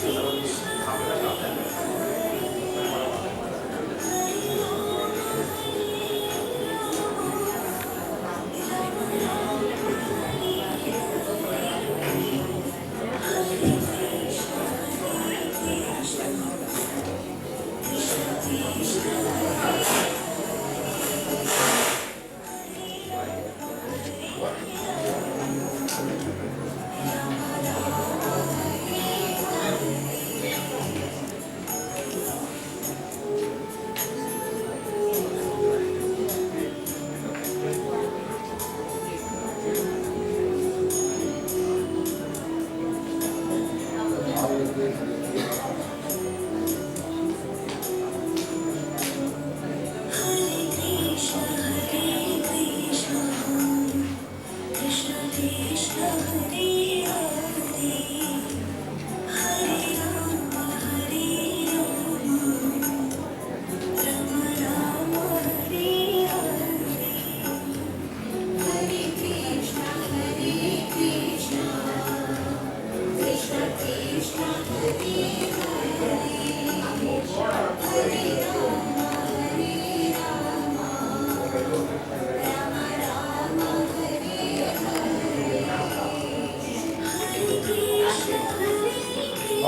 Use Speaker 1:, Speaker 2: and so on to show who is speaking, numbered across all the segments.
Speaker 1: How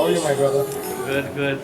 Speaker 1: are you, my brother?
Speaker 2: Good, good.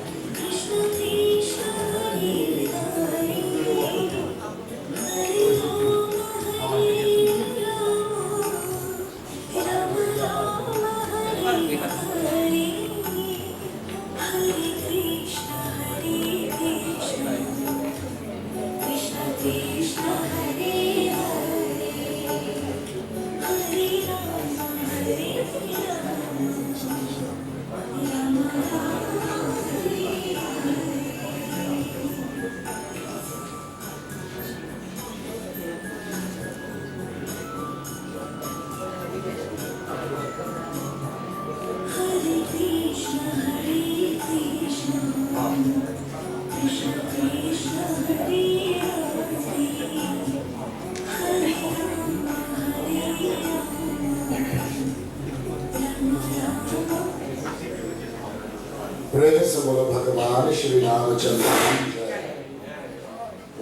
Speaker 1: Press बोलो भगवान श्री रामचंद्र की जय,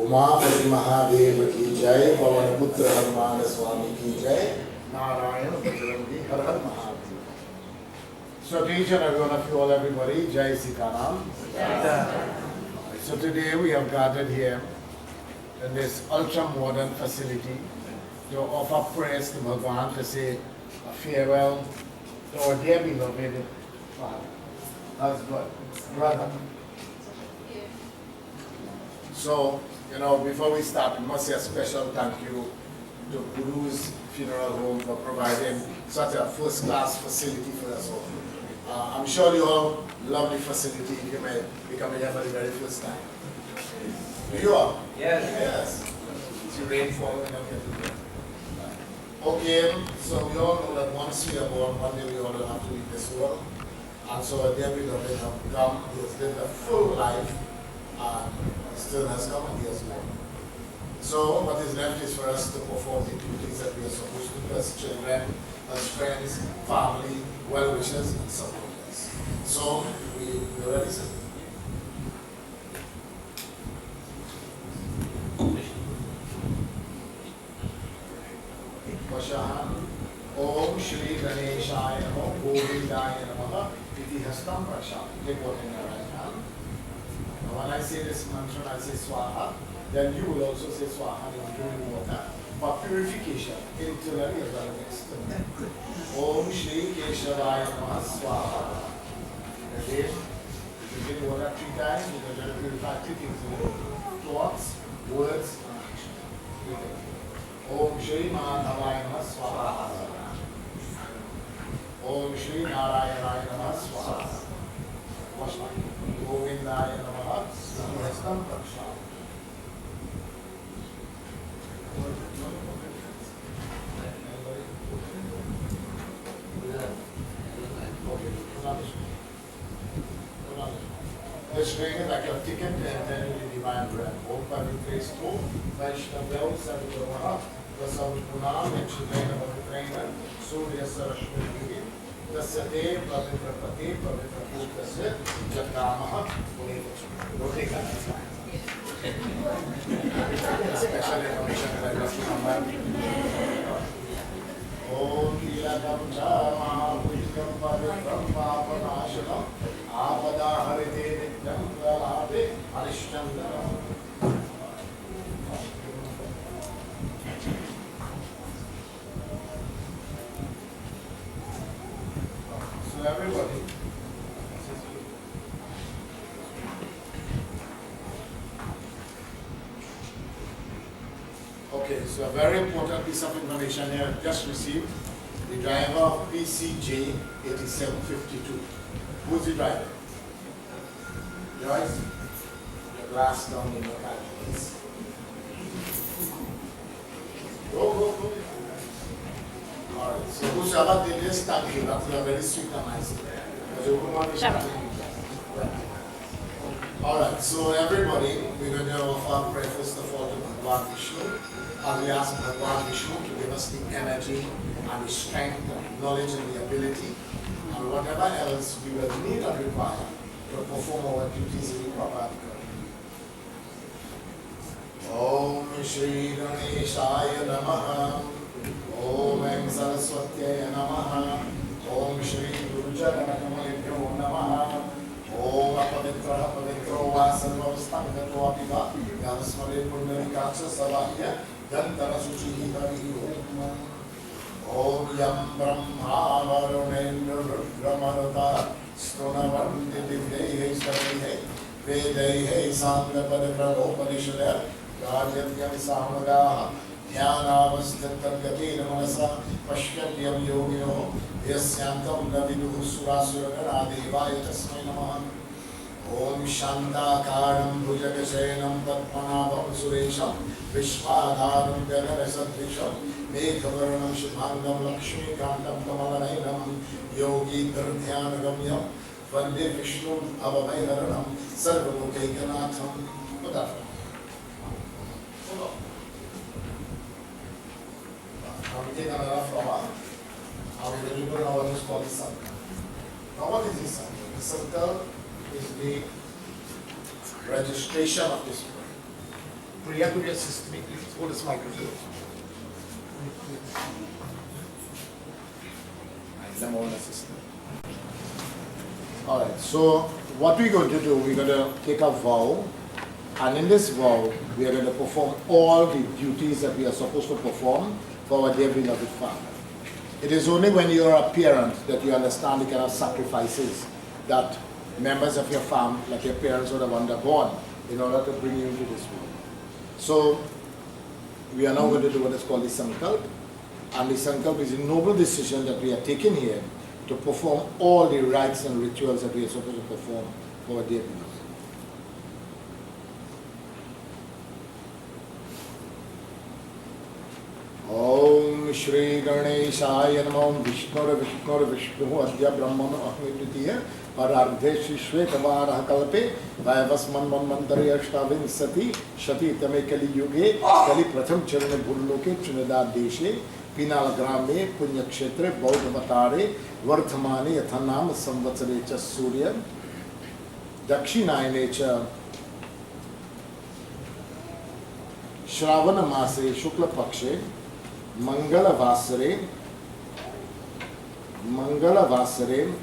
Speaker 1: उमापति महादेव की जय, पवन पुत्र हनुमान स्वामी की जय, नारायण बजरंगी हर हर Mahadev. So to each and every one of you all, everybody, Jai Sitaram. So today we have gathered here in this ultra-modern facility to offer praise to Bhagavan, to say a farewell to our dear beloved Father. That's good. Brother. So, you know, before we start, we must say a special thank you to Boodoo's Funeral Home for providing such a first-class facility for us all. I'm sure you all love the facility. You may be coming here for the very first time. Do you all?
Speaker 3: Yes.
Speaker 1: Yes. It's rainfall. Okay, so we all know that once we are born, one day we all have to leave this world. And so a dear beloved have come, he has lived a full life, and still has come and he has gone. So what is left is for us to perform the duties that we are supposed to do as children, as friends, family, well-wishers, and supporters. So we're ready, sir. Om Shri Ganeshaya Namo Govindaya Namaha Iti Hastam Prasham. Take what in your right hand. Now when I say this mantra, I say Swaha, then you will also say Swaha in holy water for purification, internally as well as externally. Om Shri Keshavaya Namaha Swaha. Again, you drink water 3 times because you are purify 3 things: thoughts, words, and action. Om Shri Madhavaya Namaha Swaha. Om Shri Narayana Namaha Swaha. Govindaya Namaha Hastam Praksham. Let's bring it like a ticket and then we divine bread. Om Pavitresh To, Vaishnav Savitamaha, Vasavunam, and Chidena Vavitrena, Surya Sarashvati, तस्यते पवित्र पति पवित्र पुत्रस्य जग्रामः पुनीतः रोटी का special information by Dr. Ramon. ओम लीलाकं च महापुष्कं पवित्रं पापनाशनं आपदाहरिते नित्यं प्रलापे अरिष्टन्दनम्. So everybody, okay, so a very important piece of information here just received. The driver of PCJ 8752. Who's the driver? Joyce? Your glass down in your hand, please. Go. Alright, so whosoever did this study, that's a very sweet and nice. Alright, so everybody, we're going to offer prayer first of all to Bhagwan Vishnu. And we ask Bhagwan Vishnu to give us the energy and the strength, the knowledge and the ability, and whatever else we will need and require to perform our duties in the proper way. Om Shri Ganeshaya Namaha. Om Saraswatyaya Namaha. Om Shri Gurujaganakamalibhyo Namaha. Om Apavitra Pavitro Vasarvavastanghato Apiva Yasmale Pundalikacha Savahya Dantara Suchihi Hari Om. Om Yam Brahma Varunendra Rudramarata Stunavanti Divdehe Savihe Vedehe Sangapadakranopalishadha Rajatyam Samagaha Jnanavasthatargatina Manasa Pashyatyam Yogino Yasyantam Naviduhu Surasuragadevaya Tasmai Namaha. Om Shantakaram Bhujagashenam Padmanabham Suresham Vishwadharam Ganarasadvisham Meghavarnam Shubhangam Lakshmikantam Kamalainam Yogi Dharthyanagam Vande Vishnu Avavaiharanam Sarvamukhaikanatham. What that? Hold on. Now we take another flower. Now we will do now what is called the circle. Now what is the circle? The circle is the registration of this prayer. Priya, could you assist me please? Hold this microphone. I'm the assistant. Alright, so what we're going to do, we're going to take a vow, and in this vow, we are going to perform all the duties that we are supposed to perform for our dear beloved Father. It is only when you are a parent that you understand the kind of sacrifices that members of your family, like your parents, would have undergone in order to bring you into this world. So, we are now going to do what is called the Sankalp. And the Sankalp is a noble decision that we are taking here to perform all the rites and rituals that we are supposed to perform for our dear beloved. Om Shri Ganeshaya Namo Vishnu Adya Brahman Ahmitiya Parardhe Shvetavara Kalpe Vaivasman Mantari Ashtavin Sati Shati Tame Kali Yuge Kali Pratham Charane Bhurloke Trinidad Deshe Penal Grame Punyakshetre Baudhavatare Vardhamane Yathanam Samvatsare Cha Surya Dakshinayane Cha Shravana Mase Shukla Pakshe Mangalavasare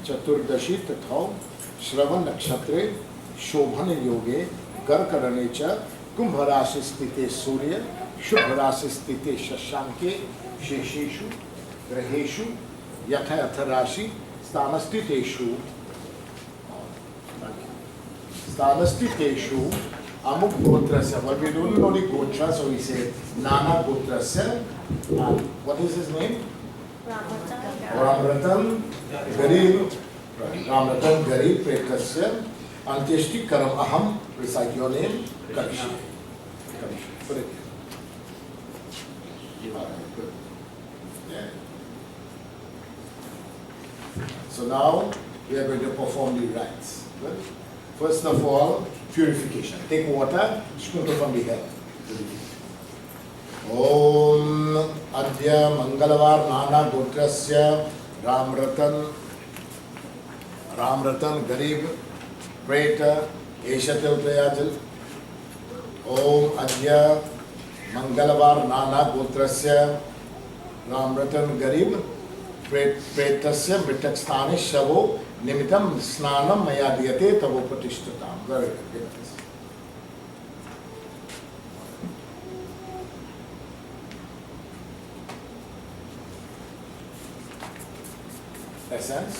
Speaker 1: Chaturdashi Tathau Shravan Nakshatre Shobhan Yoge Garkarane Cha Kumbharashi Stite Surya Shubharashi Stite Shashanke Shesheshu Graheshu Yatharashi Stanastiteshu Amuk Gotrasya. But we don't know the Gotra, so we say Nana Gotrasya. And what is his name? Ramrattan Garib. Ramrattan Garib Prekasya. Anteshti Karam Aham. Recite your name. Karishi. Put it here. Good. Yeah. So now we are going to perform the rites. Good. First of all, purification. Take water, sprinkle from the head. Om Adya Mangalavar Nana Gotrasya Ramrattan Ramrattan Garib, Pret Eshatil Prayajal. Om Adya Mangalavar Nana Gotrasya Ramrattan Garib, Pretasya Mitakstani Shavo Nimitam Snanam Mayadiyate Tavo Patishtatam. Very good. Essence.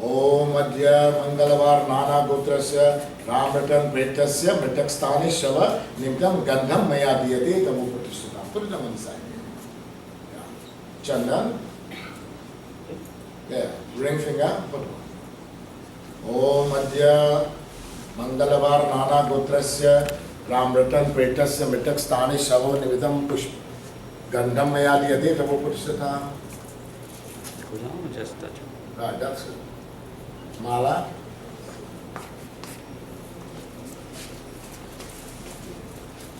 Speaker 1: Om Adya Mangalavar Nana Gotrasya Ramrattan Pretasya Mitakstani Shava Nimitam Gandham Mayadiyate Tavo Patishtatam. Put it on the side. Chandan. There, ring finger, put one. Om Adya Mangalavar Nana Gotrasya Ramrattan Pretasya Mitakstani Shavo Nividam Pushp Gandham Mayadiyate Tavo Patishtatam.
Speaker 2: Just touch.
Speaker 1: Right, that's it. Mala.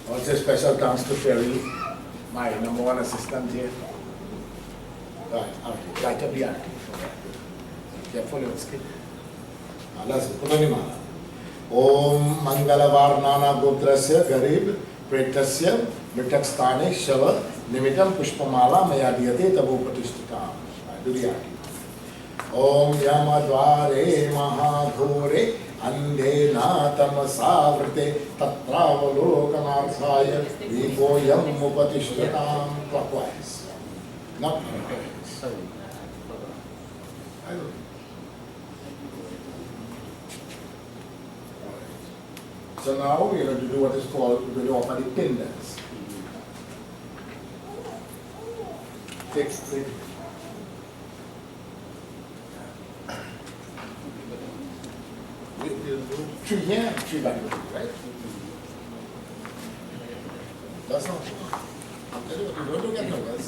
Speaker 1: Also special thanks to Perry, my #1 assistant here. Right, okay. Light up the arti. Careful with skin. Let's put on the mala. Om Mangalavar Nana Gotrasya Garib Pretasya Mitakstane Shava Nimitam Pushpamala Mayadiyate Tabo Patishtatam. Do the arti. Om Yamadvare Mahadhore Andhena Tamasavrite Tatravalokanarthaya Vivoyam Upatishtatam. Clockwise. Not clockwise. I don't know. So now we are going to do what is called, we're going to offer the pendants. Take three. We'll do three here and three back, right? That's not true. I'm telling you what, you don't get nervous.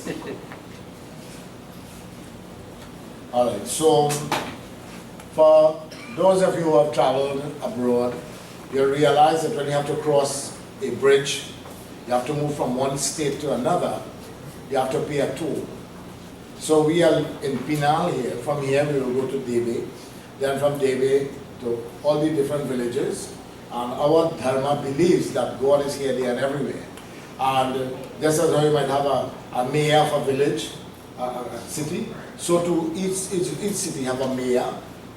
Speaker 1: Alright, so for those of you who have traveled abroad, you realize that when you have to cross a bridge, you have to move from one state to another, you have to pay a toll. So we are in Penal here. From here we will go to Debe, then from Debe to all the different villages. And our dharma believes that God is here, there and everywhere. And just as how you might have a mayor of a village, a city, so to each city have a mayor,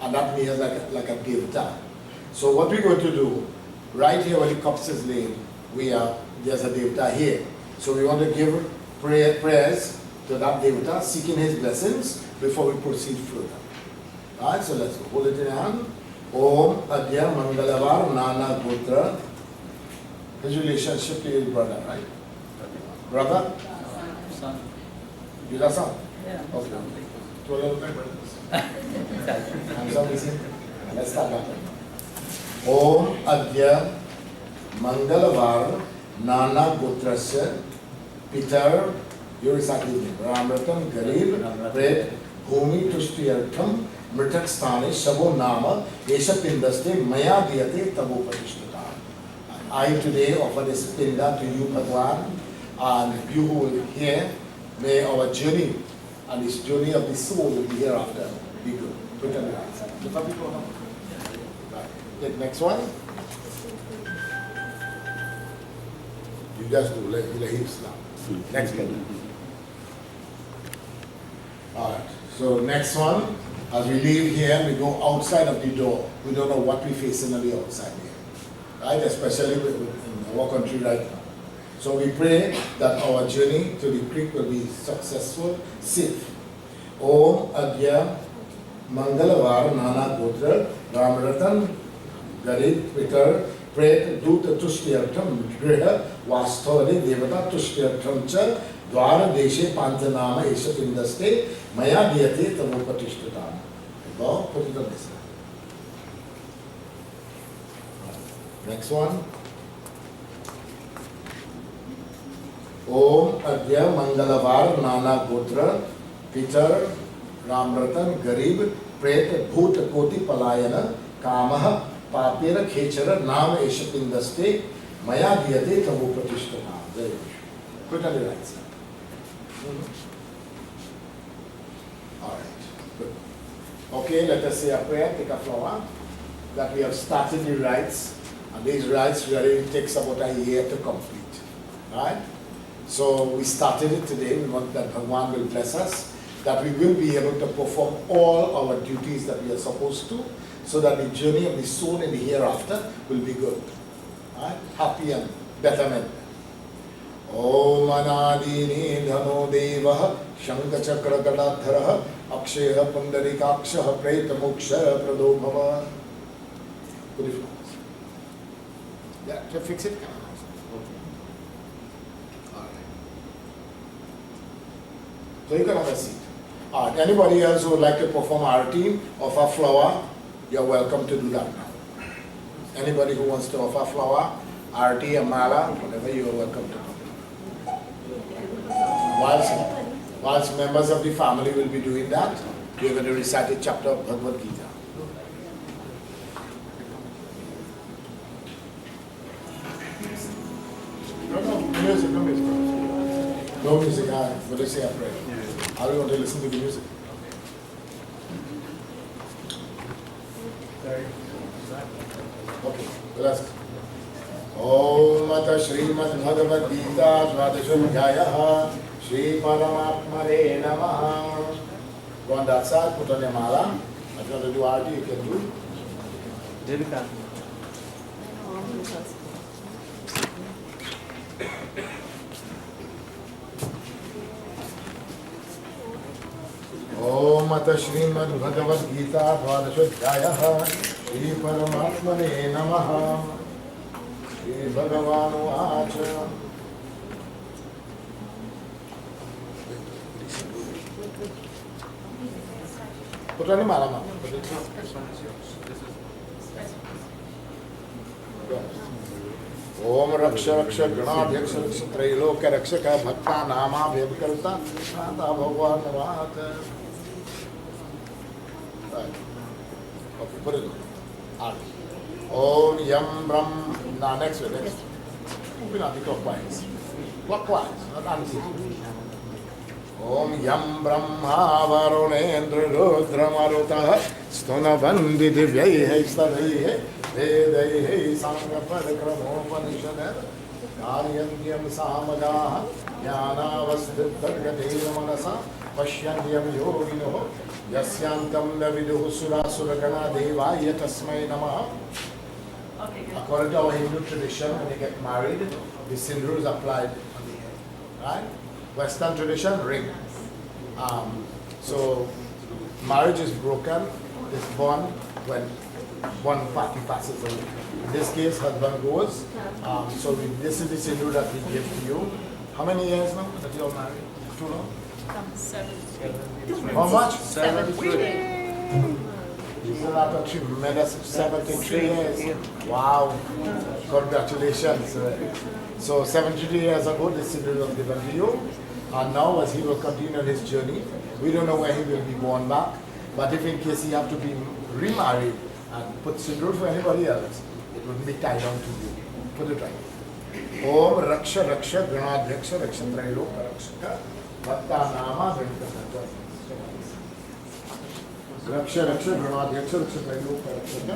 Speaker 1: and that mayor is like a devta. So what we're going to do, right here where the cups is laid, there's a devta here. So we want to give prayers to that devta, seeking his blessings before we proceed further. Alright, so let's go. Hold it in your hand. Om Adya Mangalavar Nana Gotra. His relationship to his brother, right? Brother?
Speaker 2: Son.
Speaker 1: You got son?
Speaker 2: Yeah.
Speaker 1: Okay. Two little brothers. I'm sorry. Let's start that. Om Adya Mangalavar Nana Gotrasya Pitar, you recite his name, Ramrattan Garib Pret Bhumi Tushtiyartham Mritak Sthane Shavo Nama Esha Pindaste Maya Diyate Tabo Patishtatam. I today offer this pinda to you, Bhagwan, and you who will hear, may our journey and this journey of the soul will be hereafter be good. Put on the right side. Look up people. Right. The next one. You just do let hips now. Next one. Alright. So next one, as we leave here, we go outside of the door. We don't know what we facing on the outside here. Right? Especially in our country right now. So we pray that our journey to the creek will be successful, safe. Om Adya Mangalavar Nana Gotra Ramrattan Garib Pitar Pret Dutta Tushtiyartham Griha Vasthali Devata Tushtiyartham Cha Dwara Deshe Pantanama Esha Pindaste Maya Diyate Tamo Patishtatam. Go, put it on this side. Next one. Om Adya Mangalavar Nana Gotra Pitar Ramrattan Garib Pret Bhut Koti Palayana Kamaha Papira Khechara Nam Esha Pindaste Maya Diyate Tamo Patishtatam. Very good. Put on the right side. Alright, good. Okay, let us say a prayer, take a flower, that we have started the rites, and these rites really takes about a year to complete, right? So we started it today. We want that Bhagwan will bless us, that we will be able to perform all our duties that we are supposed to, so that the journey of the soul in the hereafter will be good, right? Happy and betterment. Om Anadini Dhano Devah Shankha Chakra Gadadhara Akshaya Pundarikaksha Preta Moksha Pradobhava. Yeah, to fix it. So you can have a seat. Anybody else who would like to perform arati, offer flower, you're welcome to do that now. Anybody who wants to offer flower, arati, a mala, whatever, you are welcome to do. Whilst members of the family will be doing that, we are going to recite a chapter of Bhagavad Gita. No music. No music, what do you say, I pray. I don't want to listen to the music. Okay, let's go. Om Ata Srimad Bhagavad Gita Dvadashodhyayah Shri Paramatmane Namaha. Go on that side, put on your mala. If you want to do arati, you can do. Om Ata Srimad Bhagavad Gita Dvadashodhyayah Shri Paramatmane Namaha. Shri Bhagavan Vacha. Put on the mala. Om Raksha Raksha Ganadhyaksh Raksha Trailoka Rakshaka Bhakta Nama Vyabhkarta Nata Bhagwan Vata. Okay, put it on. Om Yam Brahm. Now next way, next. We're not clockwise. Clockwise, not anti. Om Yam Brahma Varunendra Rudra Marutah Stunavandi Divyaihe Stavaihe Vedaihe Sangha Parikramopanishadar Karyandyam Samagaha Jnanavasthitargateya Manasa Pashyandyam Yogino Yasyantam Naviduhu Surasuragana Devaya Tasmai Namaha. According to our Hindu tradition, when you get married, the sindoor is applied on the head, right? Western tradition, ring. So marriage is broken, is born when one party passes away. In this case, husband goes. So this is the sindoor that we give to you. How many years now that you are married? Too long?
Speaker 2: 7.
Speaker 1: How much?
Speaker 2: 73.
Speaker 1: You made us 73 years. Wow. Congratulations. So 73 years ago, this sindoor was given to you. And now as he will continue his journey, we don't know where he will be born back. But if in case he have to be remarried and put sindoor for anybody else, it wouldn't be tied on to you. Put it right. Om Raksha Raksha Ganadhyaksha Rakshatrailo Rakshaka Bhakta Nama Venkatata. Raksha Raksha Ganadhyaksha Rakshatrailo Rakshaka.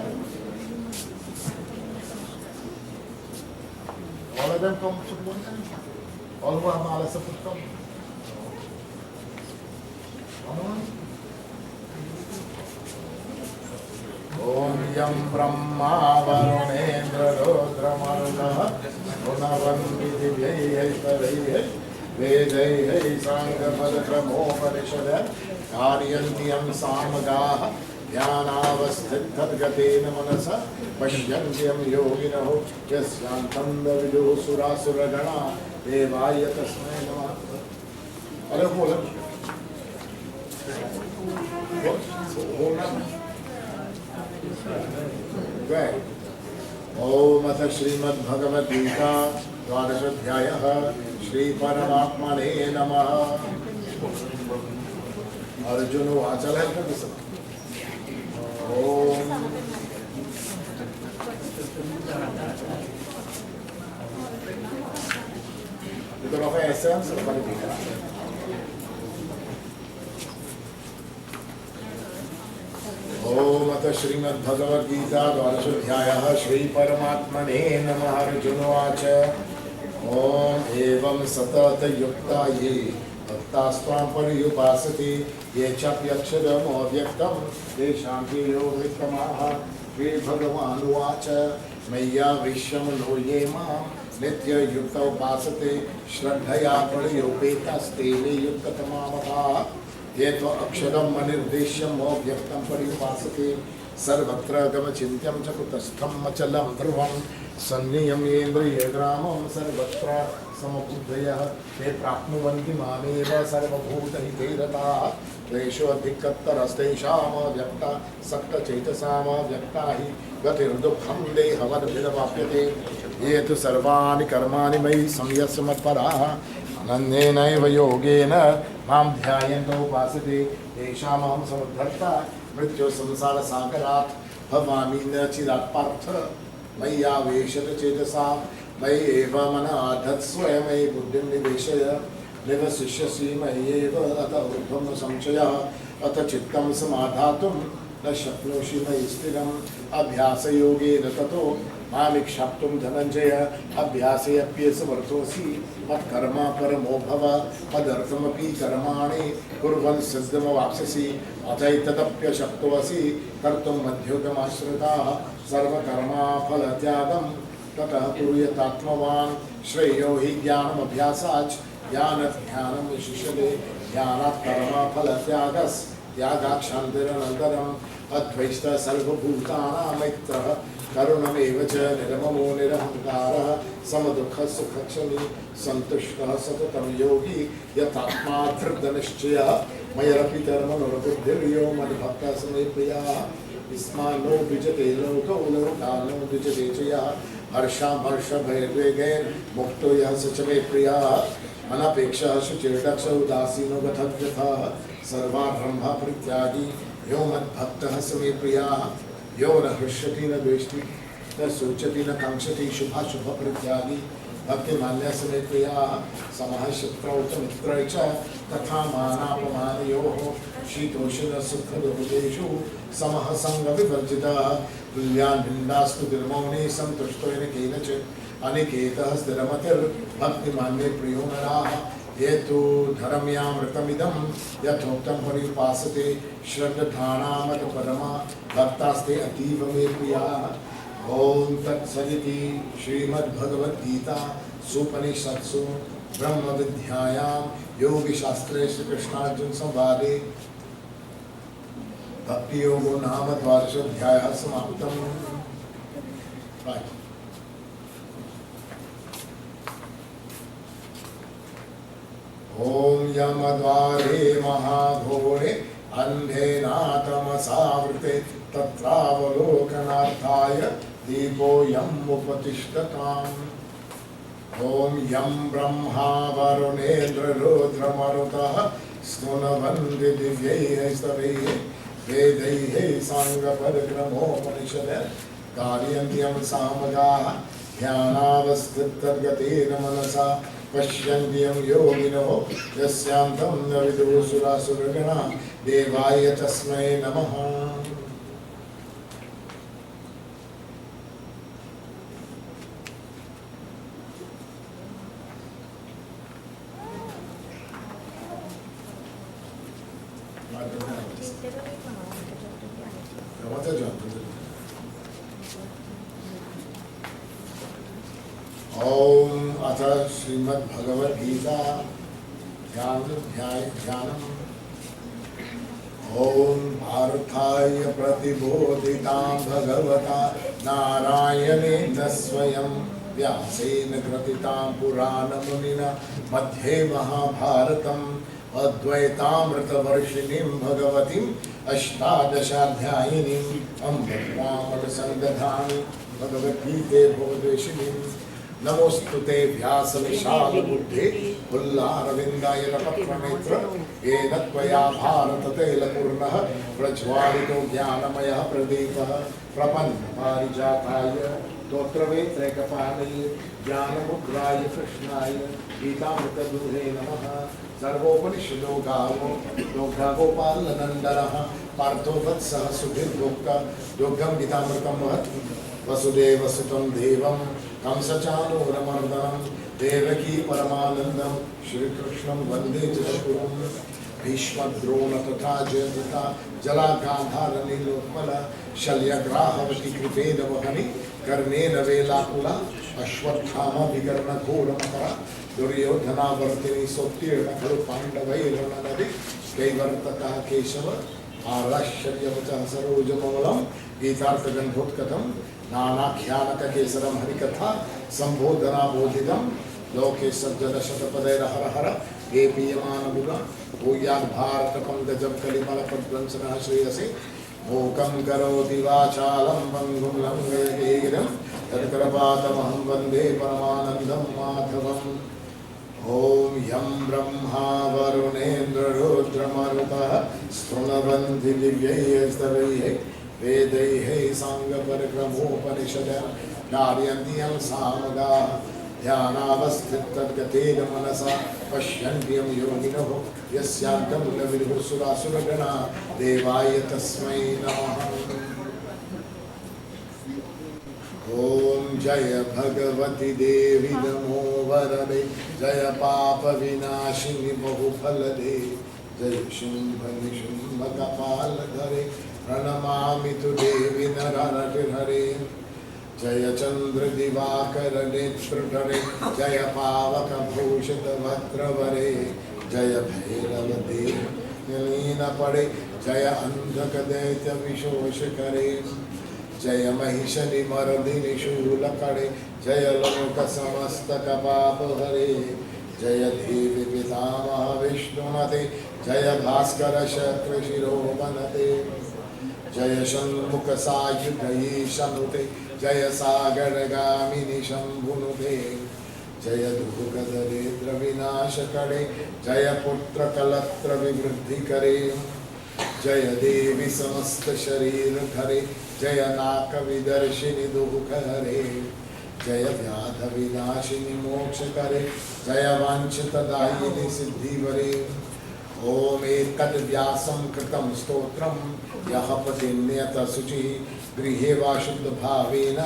Speaker 1: All of them come to one time. All who have malas of come. Om Yam Brahma Varunendra Rudra Marunah Gunavandi Divyaihe Stavaihe Vedaihe Sangha Padakramopanishadha Karyantyam Samagaha Jnanavasthitargatena Manasa Pashyantyam Yoginaho Yasyantam Daviduhu Surasuragana Devaya Tasmai Namaha. Good. Om Ata Srimad Bhagavad Gita Dvadashodhyayah Shri Paramatmane Namaha. Arjuna Vachal help me this. Om you can offer essence or अथ श्रीमद्भगवद्गीता द्वादशोऽध्यायः श्रीपरमात्मने नमः। अर्जुनोवाच ॐ एवं सततयुक्ता ये भक्तास्त्वां पर्युपासते ये चाप्यक्षरमव्यक्तं तेषां के योगितमाः। श्रीभगवानुवाच मय्यावेश्यमनो ये मां नित्ययुक्तौ उपासते श्रद्धया पर्युपेतास्ते मे युक्ततमा मताः। ये तो अक्षरम अनिर्देश्यम अव्यक्तं पर्युपासते सर्वत्र गमचिन्त्यं च कुतस्थं अचलं ध्रुवं संनियम्येन्द्रियग्रामं सर्वत्र समबुद्धयः ते प्राप्नुवन्ति मामेव सर्वभूतहिते रताः। क्लेशोऽधिकतरस्तेषाम् अव्यक्ता सक्तचेतसाम् अव्यक्ता हि गतिर्दुःखं देहवद्भिरवाप्यते। ये तु सर्वाणि कर्माणि मयि संयस्मत्पराः अनन्येनैव योगेन मां ध्यायन्तो उपासते तेषामहं समुद्धर्ता मृत्यो संसारसागरात् भवामि न चिरात् पार्थ। मय्यावेशत चेतसा मयि एव मनः धत्स्व मयि बुद्धिं निवेशय निवसिष्यसि मय्येव अत ऊर्ध्वं न संशयः। अथ चित्तं समाधातुं न शक्नोषि मयि स्थिरम् अभ्यासयोगेन ततो मामिक्षाप्तुं धनञ्जय। अभ्यासेऽप्यसमर्थोऽसि मत्कर्मा परमो भव मदर्थमपि कर्माणि कुर्वन् सिद्धिमवाप्स्यसि। अथैतदप्यशक्तोऽसि कर्तुं मध्योगमाश्रिताः सर्वकर्माफलत्यागं ततः कुर्यात्मवान्। श्रेयो हि ज्ञानमभ्यासाच् ज्ञानात् विशिष्यते ज्ञानात् कर्मफलत्यागात् शान्तिरनन्तरम्। अद्वैतः सर्वभूतानां मैत्रः करुणमेव च निर्ममो निरहङ्कारः समदुःखसुखक्षमी सन्तुष्टः सततं योगी यथात्मा धृतनिश्चयः। मयरपि कर्मणोर्बुद्धिर्यो मद्भक्तः स मे प्रियः। स्मानो द्विजते लोको लोकानो द्विजते च यः हर्षामर्षभयद्वेगैर् मुक्तो यः स च मे प्रियः। अनपेक्षः शुचिर्दक्ष उदासीनो गतव्यथः सर्वारम्भा परित्यागी यो मद्भक्तः स मे प्रियः। यो न हृष्यति न द्वेष्टि न शोचति न काङ्क्षति शुभाशुभ परित्यागी भक्तिमान्यः स मे प्रियः। समः शत्रौ च मित्रौ च तथा मानापमानयोः शीतोष्णसुखदुःखेषु समः सङ्गविवर्जितः। तुल्यान्निन्दास्तुतिर्मौनी सन्तुष्टो येन केनचित् अनिकेतः स्थिरमतिर्भक्तिमान्ये प्रियो नराः। ये तु धर्म्यामृतमिदं यथोक्तं पर्युपासते श्रद्धानामतपरमा भक्तास्ते अतीव मे प्रियाः। ॐ तत्सदिति श्रीमद्भगवद्गीता सूपनिषत्सु ब्रह्मविद्यायां योगशास्त्रे श्रीकृष्णार्जुनसंवादे भक्तियोगो नाम द्वादशोऽध्यायः समाप्तम्। ॐ यमद्वारे महाघोरे अन्धेनातमसावृते तत्रावलोकनार्थाय दीपोऽयम् उपतिष्ठताम्। ॐ यं ब्रह्मा वरुणेन्द्ररुद्रमरुतः स्तुवन्ति दिव्यैः स्तवैः वेदैः साङ्गपरिक्रमोपनिषदः कार्यन्त्यं सामगाः ध्यानावस्थितगतेन मनसा पश्यन्त्यं योगिनो यस्यान्तं न विदुः सुरासुरगणा देवाय तस्मै नमः। ओम अथ श्रीमद्भगवद्गीता ध्यानम्। ओम पार्थाय प्रतिबोधितां भगवता नारायणेन स्वयं व्यासेन ग्रथितां पुराणमुनिना मध्ये महाभारतम् अद्वैतामृतवर्षिणीं भगवतीम् अष्टादशाध्यायिनीम् अम्ब त्वामनुसन्दधामि भगवद्गीते भवद्वेषिणीम्। नमोस्तुते व्यासविशालबुद्धे पुल्लारविन्दाय नपत्रनेत्र येन त्वया भारततैलपूर्णः प्रज्वालितो ज्ञानमयः प्रदीपः प्रपन्नपारिजाताय स्तोत्रवेत्रैकपाणये ज्ञानमुद्राय कृष्णाय गीतामृतदुहे नमः। सर्वोपनिषदो गावो गोपालनन्दनः पार्थो वत्सः सुधीर्भोक्ता दुग्धं गीतामृतं वहत् वसुदेवसुतं देवं कंसचाणूरमर्दनं देवकी परमानन्दं श्रीकृष्णं वन्दे जगद्गुरुं भीष्मद्रोण तथा जयद्रथा जलागान्धारनीलोत्पल शल्यग्राहवती कृपेण वहनि कर्णेन वेलाकुला अश्वत्थामा विकर्णघोरमकरा दुर्योधनावर्तिनी सोत्तीर्ण खलु पाण्डवैर्रणनदि कैवर्तकः केशव आराश्चर्यवचः सरोजममलं गीतार्थगन्धोत्कटं नानाख्यानककेसरं हरिकथा सम्बोधनाबोधितं लोके सज्जनशतपदैर्हर गेपीयमानमुगा भूयाद्भारतपङ्कजं कलिमलपद्वंसनः श्रेयसे मूकं करोति वाचालं पङ्गुं लङ्घयते गिरिं तत्कृपातमहं वन्दे परमानन्दं माधवम् ॐ यं ब्रह्मा वरुणेन्द्ररुद्रमरुतः स्तुवन्ति दिव्यैस्तवैः वेदैः साङ्गपरिक्रमोपनिषदः धारयन्ति यं सामगाः ध्यानावस्थितद्गतेन मनसा पश्यन्त्यं योगिनः यस्यान्तं न विदुर्सुरासुरगणा देवाय तस्मै नमः। ओम जय भगवती देवी नमो वरदे जय पाप विनाशिनी बहुफल दे जय शुंभ निशुंभ कपाल धरे प्रणमामि तु देवी नरनटिहरे जय चंद्र दिवाकर नेत्रधरे जय पावक भूषित वक्त्रवरे जय भैरव देव नीन पड़े जय अंधक दैत्य विशोष करे जय महिषनि मर्दिनि शूलकड़े जय लोक समस्त कपाप हरे जय देवी पितामह विष्णुमते जय भास्कर शक्र शिरोमणते जय षण्मुख सायुधये शनुते जय सागर गामिनी शंभुनुते जय दुर्ग दरिद्र विनाश करे जय पुत्र कलत्र विवृद्धि करे जय देवी समस्त शरीर धरे जय नाक विदर्शिनी दुख हरे जय व्याध विनाशिनी मोक्ष करे जय वांछित दायिनी सिद्धि वरे ओम एतद् व्यासं कृतं स्तोत्रं यः पठेन्यत शुचि गृहे वा शुद्ध भावेन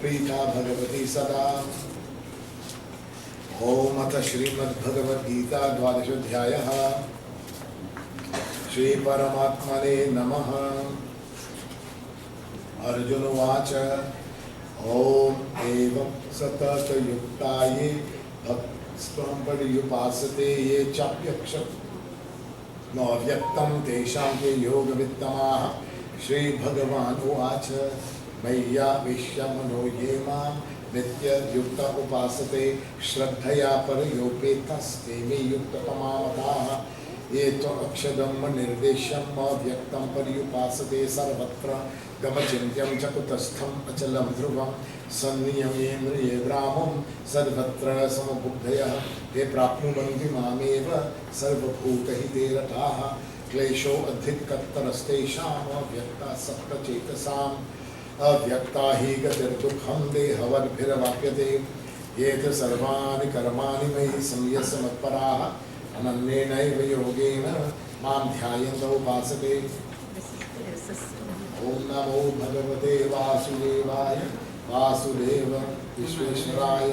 Speaker 1: प्रीता भगवती सदा। ओम अथ श्रीमद्भगवद्गीता द्वादशोऽध्यायः। श्री परमात्मने नमः। अर्जुन उवाच ओम एवं सततयुक्ताये भक्त्स्त्वं पर्युपासते ये चाप्यक्षत न व्यक्तं तेषां ते योगवित्तमाः। श्री भगवान् उवाच मय्या विश्यमनो ये मां नित्ययुक्त उपासते श्रद्धया परयोपेतस्ते मे युक्ततमामताः। ये तो अक्षदम निर्देशम अव्यक्तं पर्युपासते सर्वत्र गमचिन्त्यं च कुतस्थम् अचलं ध्रुवं सन्नियमेन्द्रिये ग्रामं सर्वत्र समबुद्धयः ते प्राप्नुवन्ति मामेव सर्वभूतहिते रताः। क्लेशो अधिकतरस्तेषाम् अव्यक्ता सप्तचेतसाम् अव्यक्ता हि गतिर्दुःखं देहवद्भिर्वाप्यते। ये च सर्वाणि कर्माणि मयि संयमत्पराः अनन्येनैव योगेन मां ध्यायन्त उपासते। ओम नमो भगवते वासुदेवाय Vasudev Visvesvaraya.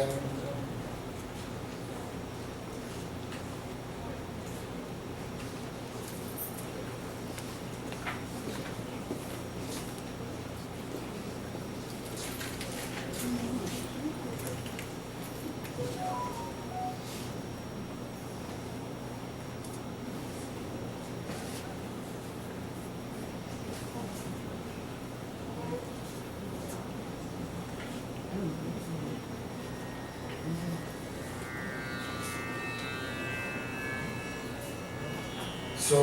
Speaker 1: So,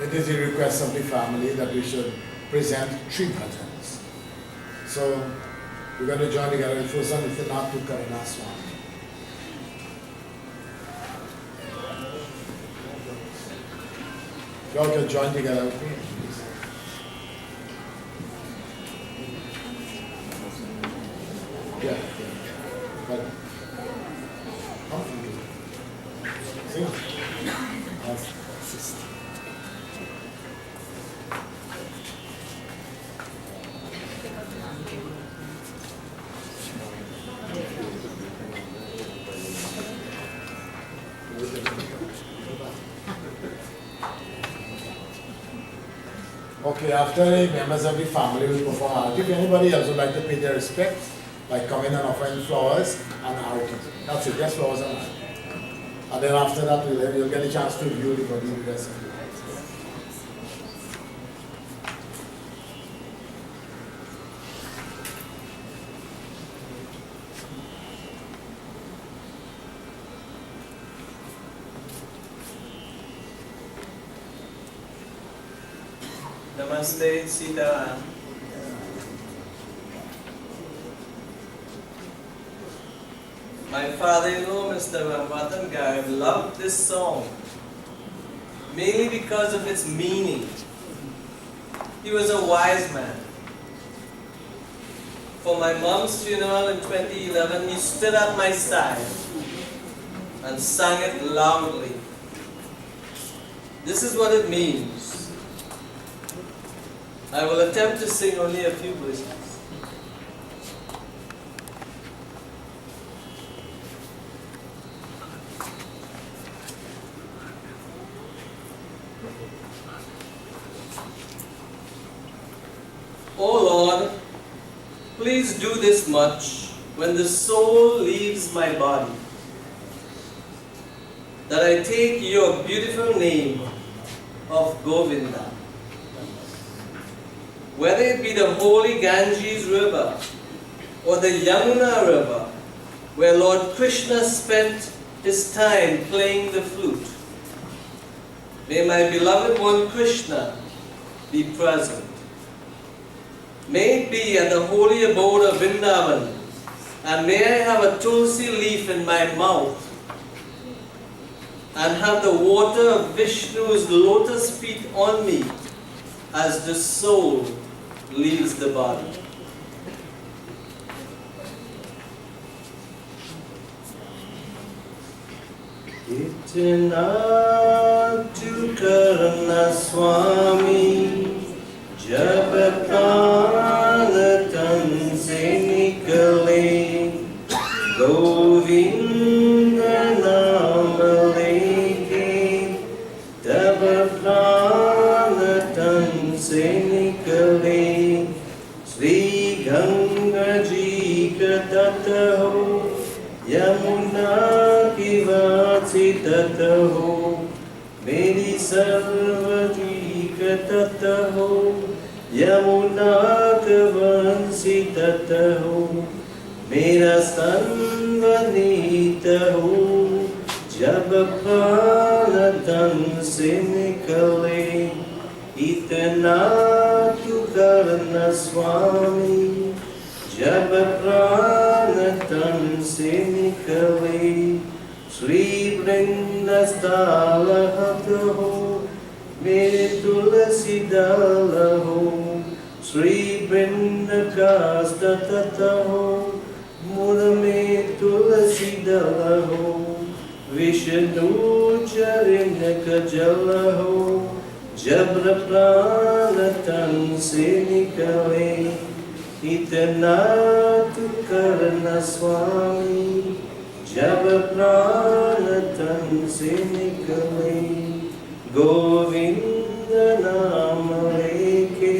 Speaker 1: it is a request of the family that we should present 3 bhajans. So, we're going to join together with Fusan Ithanatu Karana Swami. You all can join together with me. Yeah. But, See? Okay, after members of the family will perform arati, if anybody else would like to pay their respects, like coming and offering flowers and arati. That's it, just flowers and arati. And then after that, you'll get a chance to view the body of the rest of the lights.
Speaker 3: Namaste, Sita. My father-in-law, Mr. Ramrattan Garib, loved this song, mainly because of its meaning. He was a wise man. For my mom's funeral in 2011, he stood at my side and sang it loudly. This is what it means. I will attempt to sing only a few verses. O Lord, please do this much when the soul leaves my body, that I take your beautiful name of Govinda. Whether it be the holy Ganges River or the Yamuna River, where Lord Krishna spent his time playing the flute, may my beloved one Krishna be present. May it be at the holy abode of Vrindavan, and may I have a tulsi leaf in my mouth, and have the water of Vishnu's lotus feet on me as the soul leaves the body. Itna tu karna Swami, jab pran tan se nikale, Govinda naam leke, tab pran tan se nikale, Sri Ganga ji ka tat ho, Yamuna ki vaasi tat ho, Meri sarvati ka tat ho, Yamuna ka vaasi tat ho, Mera sarvanit ho, Jab pran tan se nikale, Itna tu karna Swami, jab pran tan se nikale, Sri Vrinda sthala hat ho, mere tulsi dal ho, Sri Vrinda kasta tat ho, mur me tulsi dal ho, Vishnu charin ka jal ho, Jabra pran tan se nikale, Itna tu karna Swami, jab pran tan se nikale, Govinda naam leke,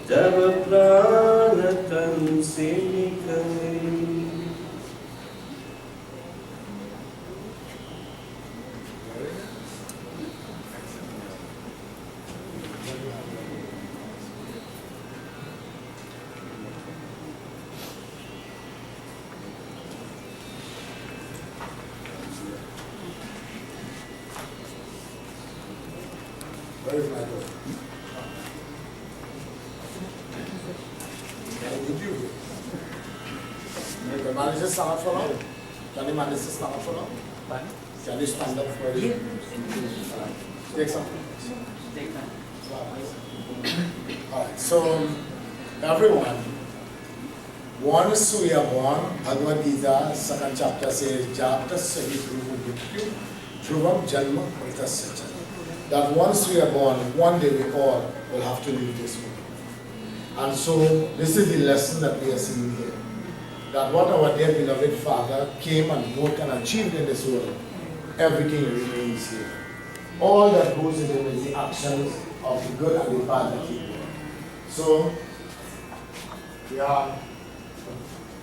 Speaker 3: tab pran tan se nikale.
Speaker 1: Where is my door? Can you manage to stand up for now? Can you manage to stand up for now? Can you stand up for it? Take some. Alright, so everyone, once we are born, Bhagavad Gita, second chapter says, Jata Sahi Guru Mrityu, Dhruvam Janma Kritasya Cha. That once we are born, one day we all will have to leave this world. And so this is the lesson that we are seeing here. That what our dear beloved Father came and worked and achieved in this world, everything remains here. All that goes in him is the actions of the good and the bad that he did. So, we are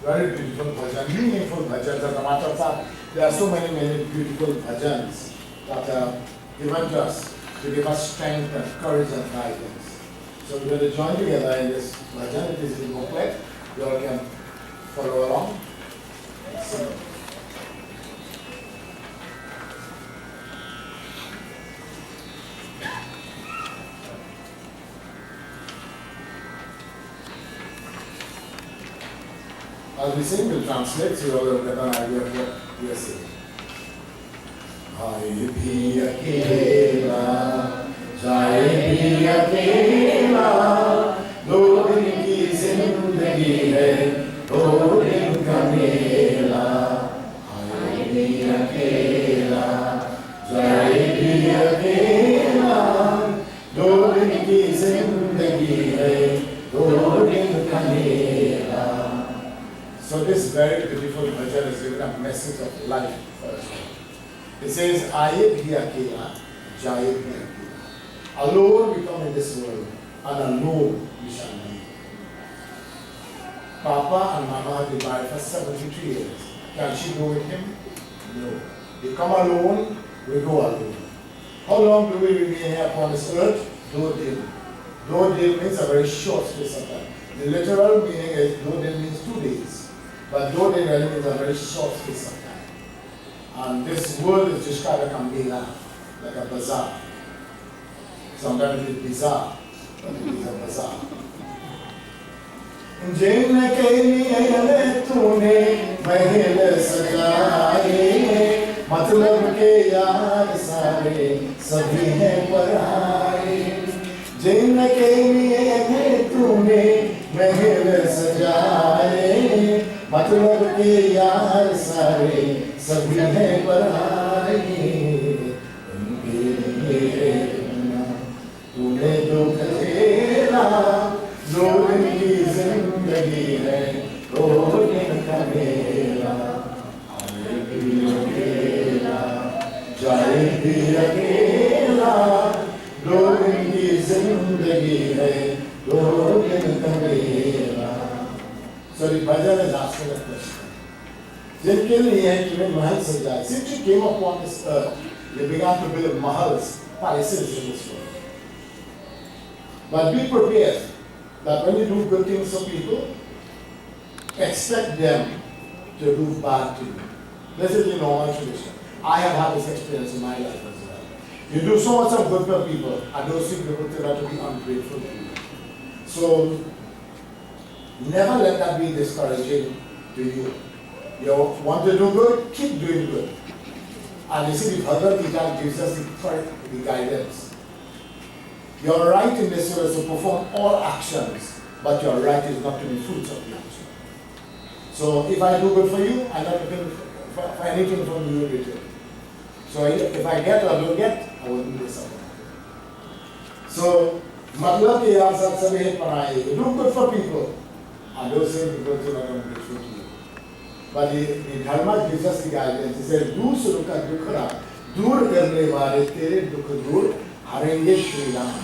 Speaker 1: very beautiful bhajan, meaningful bhajans. As a matter of fact, there are so many beautiful bhajans that are given to us to give us strength and courage and guidance. So we're going to join together in this bhajan. It is in booklet. You all can follow along. So, as we sing, we'll translate so you all will get an idea of what we are saying. Jai bhi akela, jai bhi akela, do din ki zindagi hai, do din ka mela. Jai bhi akela, jai bhi akela, do din ki zindagi hai, do din ka mela. So this very beautiful bhajan is giving a message of life first. It says, Aye bhi akela, jaye bhi akela. Alone we come in this world, and alone we shall leave. Papa and Mama have been married for 73 years. Can she go with him? No. We come alone, we go alone. How long do we remain here upon this earth? Do-din. Do-din means a very short space of time. The literal meaning is do-din means 2 days. But do-din really means a very short space of time. And this word is described like a mela, like a bazaar. Sometimes it is bizarre, but it is a bazaar. जिन के लिए तूने महल सजाए, मतलब के यार सारे सभी हैं पराए. जिन के लिए तूने महल सजाए, मतलब के यार सारे सभी हैं पराए. उनके लिए तूने दुख झेला, दो दिन की जिंदगी है, दो दिन का मेला. आए भी अकेला, जाए भी अकेला, दो दिन की जिंदगी है, दो दिन का मेला. So the bhajan is asking a question. जिनके लिए तुम्हें महल सजाए. Since you came upon this earth, you began to build mahals, palaces in this world. But be prepared that when you do good things for people, expect them to do bad to you. This is the normal tradition. I have had this experience in my life as well. You do so much of good for people, and those people turn out to be ungrateful to you. So, never let that be discouraging to you. You want to do good, keep doing good. And you see, the Bhagavad Gita gives us the guidance. Your right in this world is to perform all actions, but your right is not to be fruits of the action. So if I do good for you, I'm not looking for anything from you in return. So if I get or don't get, I will do this. So, matlab ki yaar sab sabhi panaye. You do good for people, and those same people are not grateful to you. But the Dharma gives us the guidance. He says, "Dusro ka dukhra, dur karne wale tere dukh dur harenge Shri Ram."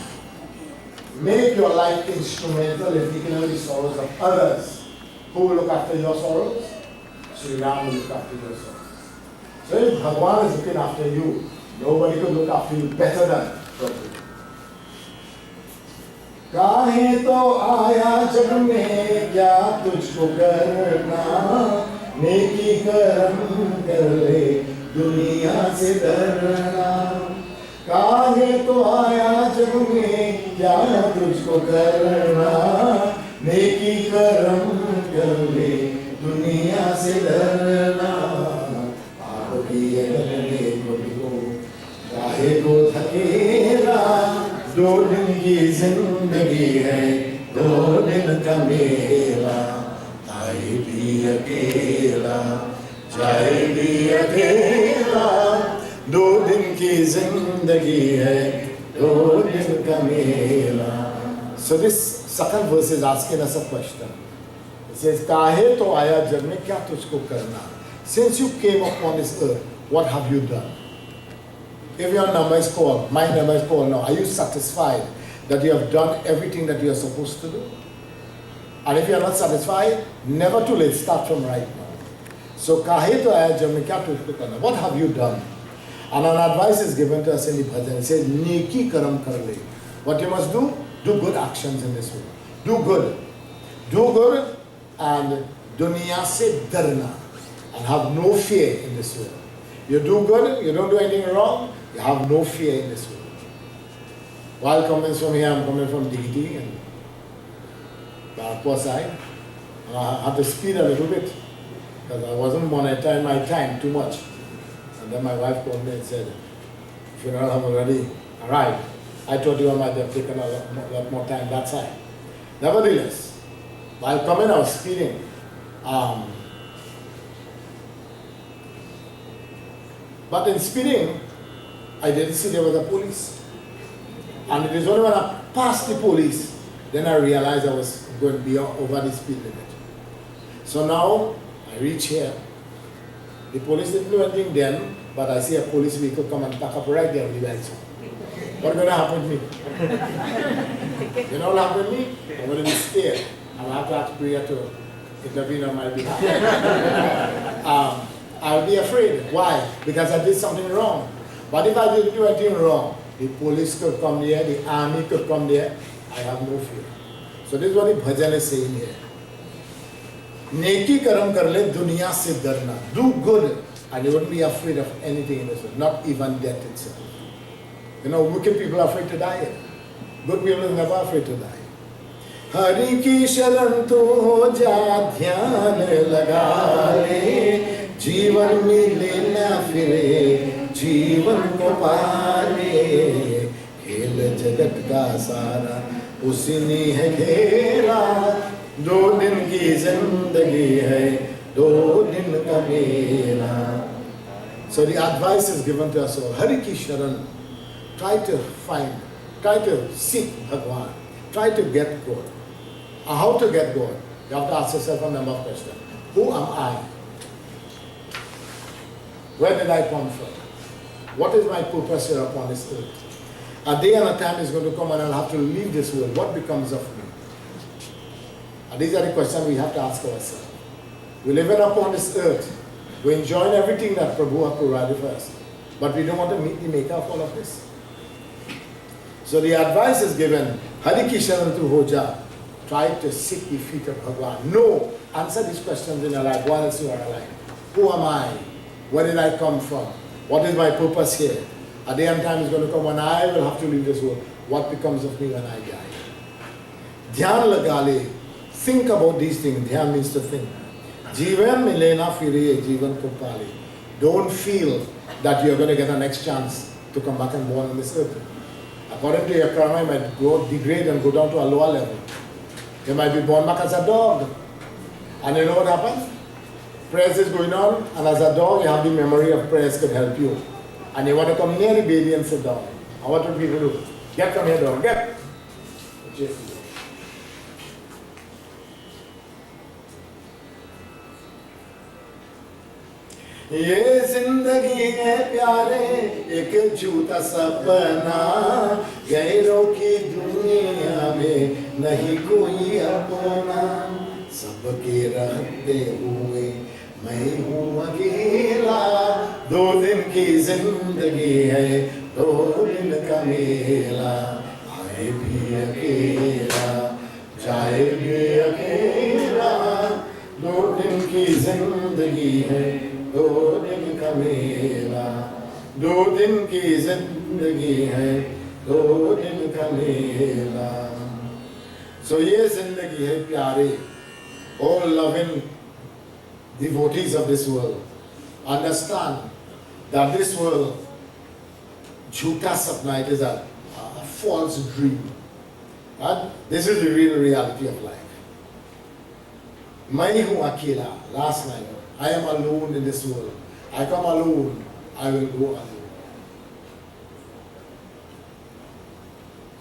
Speaker 1: Make your life instrumental in taking away the sorrows of others. Who will look after your sorrows? Shri Ram will look after your sorrows. So if Bhagwan is looking after you, nobody could look after you better than Prabhu. काहे तो आया जग में क्या तुझको करना, नेकी कर्म कर ले दुनिया से डरना. काहे तो आया जग में क्या तुझको करना, नेकी कर्म कर ले दुनिया से डरना. आपकी करने को काहे को थकेला, दो दिन की जिंदगी है, दो दिन का मेला. आए भी अकेला, जाए भी अकेला, दो दिन की जिंदगी है, दो दिन का मेला. So this second verse is asking us a question. It says, काहे तो आया जग में, क्या तुझको करना? Since you came upon this earth, what have you done? If your number is called, my number is called now, are you satisfied that you have done everything that you are supposed to do? And if you are not satisfied, never too late, start from right now. So, kahe to aaya jab mein kya tujhko karna? What have you done? And an advice is given to us in the bhajan. It says, neki karam kar le. What you must do? Do good actions in this world. Do good. Do good and dunya se darna. And have no fear in this world. You do good, you don't do anything wrong, you have no fear in this world. While coming from here, I'm coming from Digiti and Barapur side. I had to speed a little bit because I wasn't monitoring my time too much. And then my wife called me and said, funeral have already arrived. I told you I might have taken a lot more time that side. Nevertheless, while coming I was speeding. But in speeding, I didn't see there was a police. And it is only when I passed the police, then I realized I was going beyond over the speed limit. So now, I reach here. The police didn't do anything then, but I see a police vehicle come and pack up right there with the lights on. What's going to happen to me? You know what happened to me? I'm going to be scared. I'll have to ask Priya to intervene on my behalf. I'll be afraid. Why? Because I did something wrong. But if I didn't do anything wrong, the police could come there, the army could come there. I have no fear. So this is what the bhajan is saying here. Neki karam kar le, dunya se darna. Do good, and you wouldn't be afraid of anything in this world, not even death itself. You know, wicked people are afraid to die. Good people are never afraid to die. Hari ki sharan to ho ja, dhyan laga le. जीवन मिले ना फिरे, जीवन को पाले, खेल जगत का सारा उसी ने है घेरा, दो दिन की जिंदगी है, दो दिन का मेला. So the advice is given to us all. Hari ki sharan, try to find, try to seek Bhagwan, try to get God. And how to get God? You have to ask yourself a number of questions. Who am I? Where did I come from? What is my purpose here upon this earth? A day and a time is going to come and I'll have to leave this world. What becomes of me? And these are the questions we have to ask ourselves. We live upon this earth. We enjoy everything that Prabhu has provided for us. But we don't want to meet the maker of all of this. So the advice is given, Hari ki sharan tu ho ja. Try to seek the feet of Bhagwan. No. Answer these questions in your life while else you are alive. Who am I? Where did I come from? What is my purpose here? A day and time is going to come when I will have to leave this world. What becomes of me when I die? Dhyan lagale. Think about these things. Dhyan means to think. Jeevan milena firiye jeevan ko pale. Don't feel that you are going to get a next chance to come back and born on this earth. According to your karma, you might degrade and go down to a lower level. You might be born back as a dog. And you know what happens? Prayers is going on, and as a dog, you have the memory of prayers could help you. And you want to come near the baby and sit down. And what do people do? Get from here, dog, get. ये जिंदगी है प्यारे एक झूठा सपना, गैरों की दुनिया में नहीं कोई अपना, सबके रहते हुए मैं हूँ अकेला, दो दिन की जिंदगी है, दो दिन का मेला, आए भी अकेला, जाए भी अकेला, दो दिन की जिंदगी है, दो दिन का मेला, दो दिन की जिंदगी है, दो दिन का मेला. So ये जिंदगी है प्यारे, all loving devotees of this world, understand that this world, jhota sapna, it is a false dream. And this is the real reality of life. मैं हूँ अकेला, last line. I am alone in this world. I come alone, I will go alone.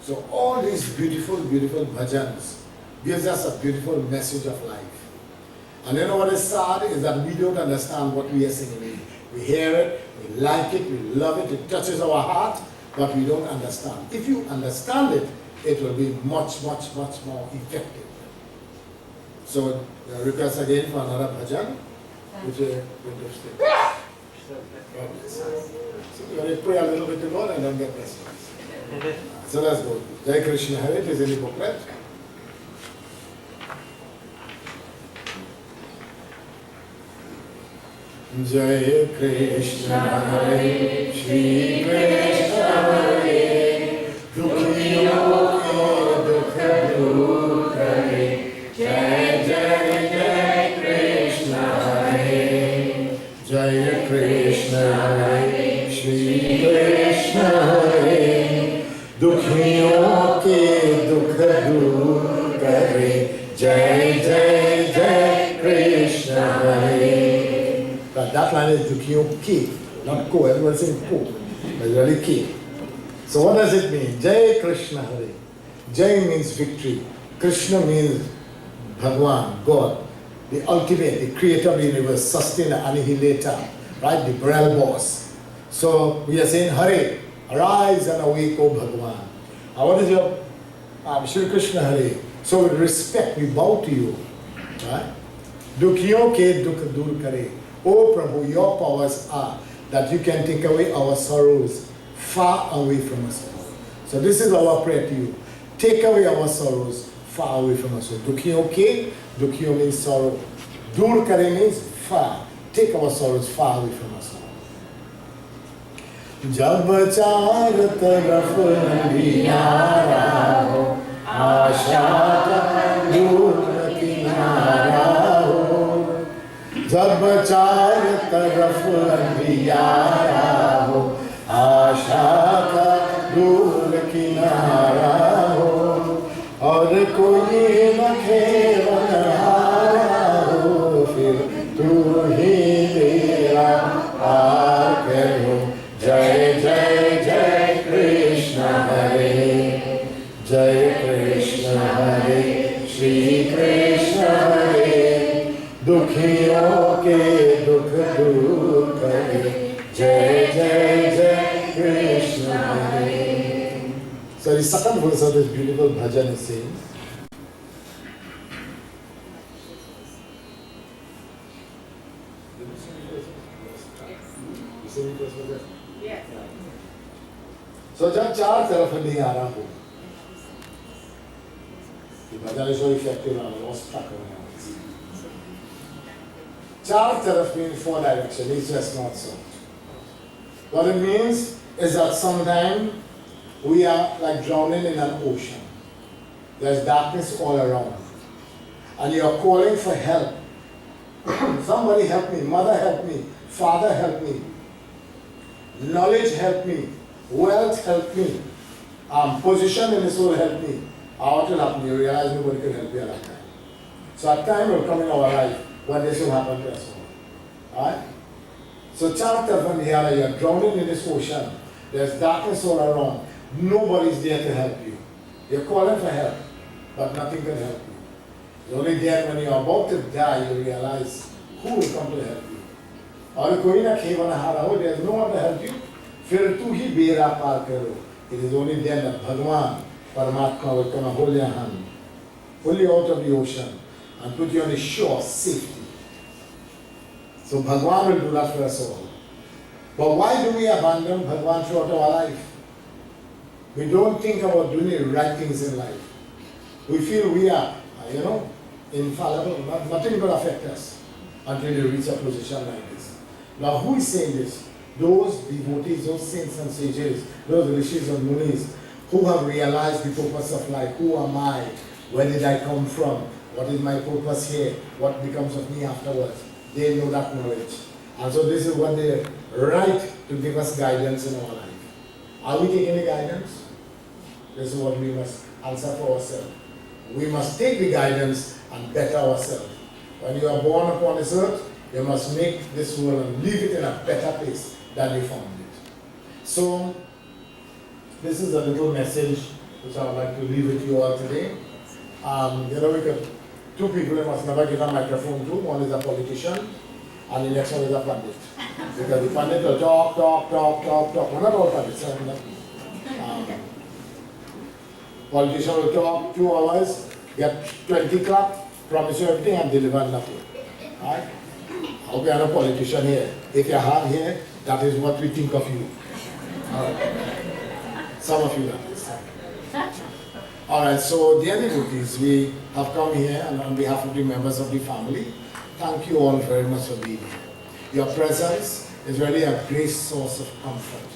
Speaker 1: So all these beautiful, beautiful bhajans gives us a beautiful message of life. And you know what is sad is that we don't understand what we are singing. We hear it, we like it, we love it, it touches our heart, but we don't understand. If you understand it, it will be much, much, much more effective. So request again for another bhajan, which is going to stay. God bless. So we will pray a little bit to God and then get questions. So let's go. Jai Krishna Hare, it is in the booklet. Jai Krishna Hare, Shri Krishna Hare, Dukhiyon ke dukh dur kare. Jai Jai Jai Krishna Hare, Jai Krishna Hare, Shri Krishna Hare, Dukhiyon ke dukh dur kare. Jai Jai Jai Krishna Hare. That line is Dukhiyon ki, not ko. Everyone saying ko, but it's really ki. So what does it mean? Jai Krishna Hare. Jai means victory. Krishna means Bhagwan, God, the ultimate, the creator of the universe, sustainer, annihilator, right? The real boss. So we are saying Hare, arise and awake, O Bhagwan. What is your Shri Krishna Hare? So with respect, we bow to you, right? Dukhiyon ke dukh dur kare. O Prabhu, your powers are that you can take away our sorrows far away from us all. So this is our prayer to you. Take away our sorrows far away from us all. Dukhiyon ke, dukhiyon means sorrow. Dur kare means far. Take our sorrows far away from us all. Jab char taraf andhiyara ho, आशा का दूर किनारा हो, जब चार तरफ अंधियारा हो, आशा का दूर किनारा हो, और कोई न खेवनहारा हो, फिर तू ही मेरा पार करो। जय जय जय कृष्ण हरे, जय कृष्ण हरे, श्री कृष्ण हरे, दुखियों के दुख दूर करे। जय जय जय कृष्ण हरे। So the second verse of this beautiful bhajan is saying, so जब चार तरफ अंधियारा हो, the bhajan is so effective and I lost track of it. Char taraf means four direction, east, west, north, south. What it means is that sometimes we are like drowning in an ocean. There's darkness all around. And you are calling for help. Somebody help me, mother help me, father help me, knowledge help me, wealth help me, position in this world help me. What will happen? You realize nobody can help you at that time. So a time will come in our life when this will happen to us all. Alright? So chant when you are drowning in this ocean, there's darkness all around, nobody's there to help you. You're calling for help, but nothing can help you. It's only then when you're about to die, you realize who will come to help you. और कोई ना खेवनहारा हो, there's no one to help you. फिर तू ही बेड़ा पार करो. It is only then that Bhagwan, Paramatma will come and hold your hand, pull you out of the ocean, and put you on the shore of safety. So Bhagwan will do that for us all. But why do we abandon Bhagwan throughout our life? We don't think about doing the right things in life. We feel we are, infallible. Nothing will affect us until you reach a position like this. Now who is saying this? Those devotees, those saints and sages, those rishis and munis who have realized the purpose of life. Who am I? Where did I come from? What is my purpose here? What becomes of me afterwards? They know that knowledge. And so this is what they write to give us guidance in our life. Are we taking the guidance? This is what we must answer for ourselves. We must take the guidance and better ourselves. When you are born upon this earth, you must make this world and leave it in a better place than you found it. So, this is a little message which I would like to leave with you all today. You know, we could, two people we must never give a microphone to. One is a politician, and the next one is a pundit. Because the pundit will talk. We're not all pundits. Politician will talk 2 hours, get 20 clap, promise you everything, and deliver nothing. Right? I hope you are a politician here. If you are here, that is what we think of you. Some of you know. Alright, so dear devotees, we have come here and on behalf of the members of the family, thank you all very much for being here. Your presence is really a great source of comfort,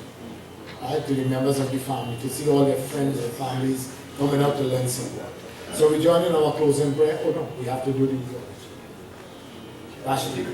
Speaker 1: right, to the members of the family, to see all your friends and families coming out to learn something. So we join in our closing prayer. Oh no, we have to do the eulogy. Rashidi.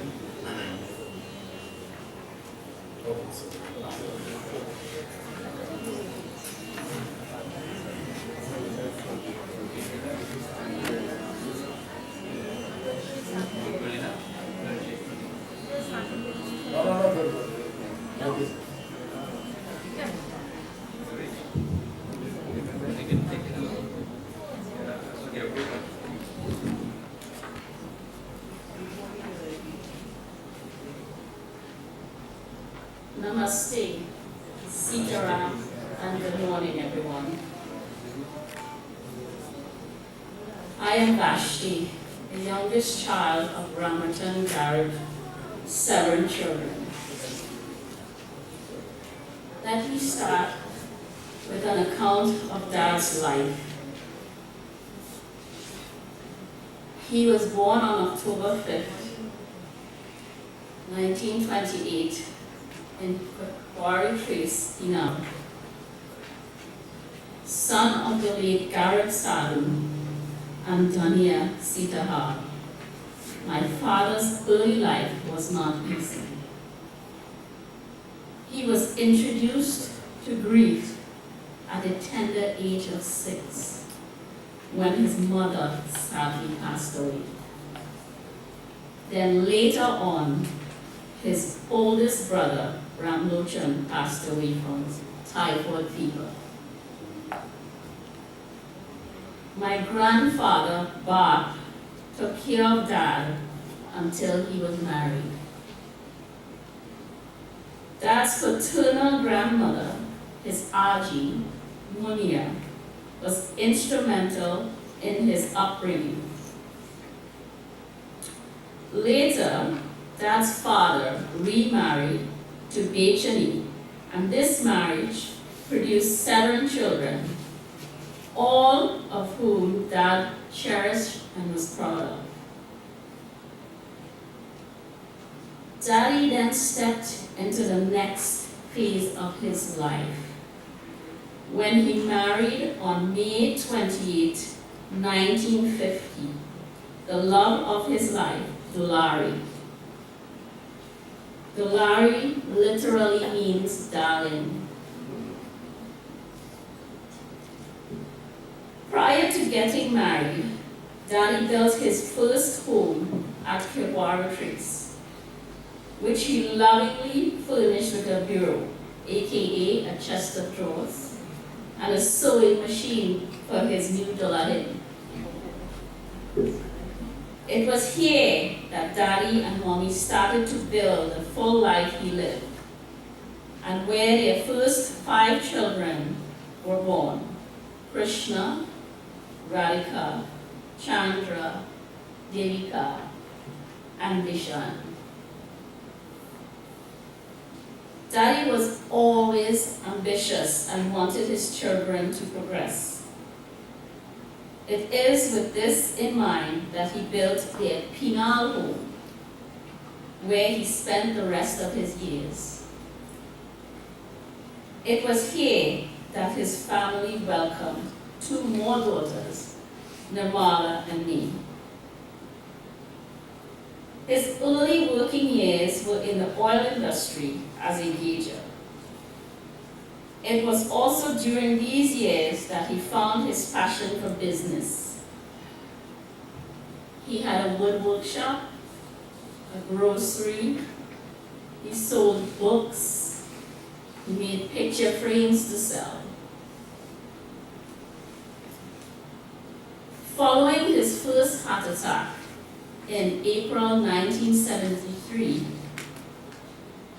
Speaker 4: Namaste, Sitaram, and good morning, everyone. I am Vashti, the youngest child of Ramrattan Garib, 7 children. Let me start with an account of Dad's life. He was born on October 5th, 1928, in Purification, Penal. Son of the late Garib Sadhu and Dania Sitahar. My father's early life was not easy. He was introduced to grief at the tender age of 6 when his mother sadly passed away. Then later on, his oldest brother, Ramrattan, passed away from typhoid fever. My grandfather, Bob, took care of Dad until he was married. Dad's paternal grandmother, his Aji, Munia, was instrumental in his upbringing. Later, Dad's father remarried to Bechani, and this marriage produced 7 children, all of whom Dad cherished and was proud of. Daddy then stepped into the next phase of his life when he married on May 28, 1950, the love of his life, Dulari. Dulari literally means darling. Prior to getting married, Daddy built his first home at Crematorium, which he lovingly furnished with a bureau, aka a chest of drawers, and a sewing machine for his new Dulahin. It was here that Daddy and Mommy started to build the full life he lived, and where their first 5 children were born: Krishna, Radhika, Chandra, Devika, and Vishan. Daddy was always ambitious and wanted his children to progress. It is with this in mind that he built their Penal home, where he spent the rest of his years. It was here that his family welcomed 2 more daughters, Nirmala and me. His early working years were in the oil industry as a gauger. It was also during these years that he found his passion for business. He had a wood workshop, a grocery, he sold books, he made picture frames to sell. Following his first heart attack in April 1973,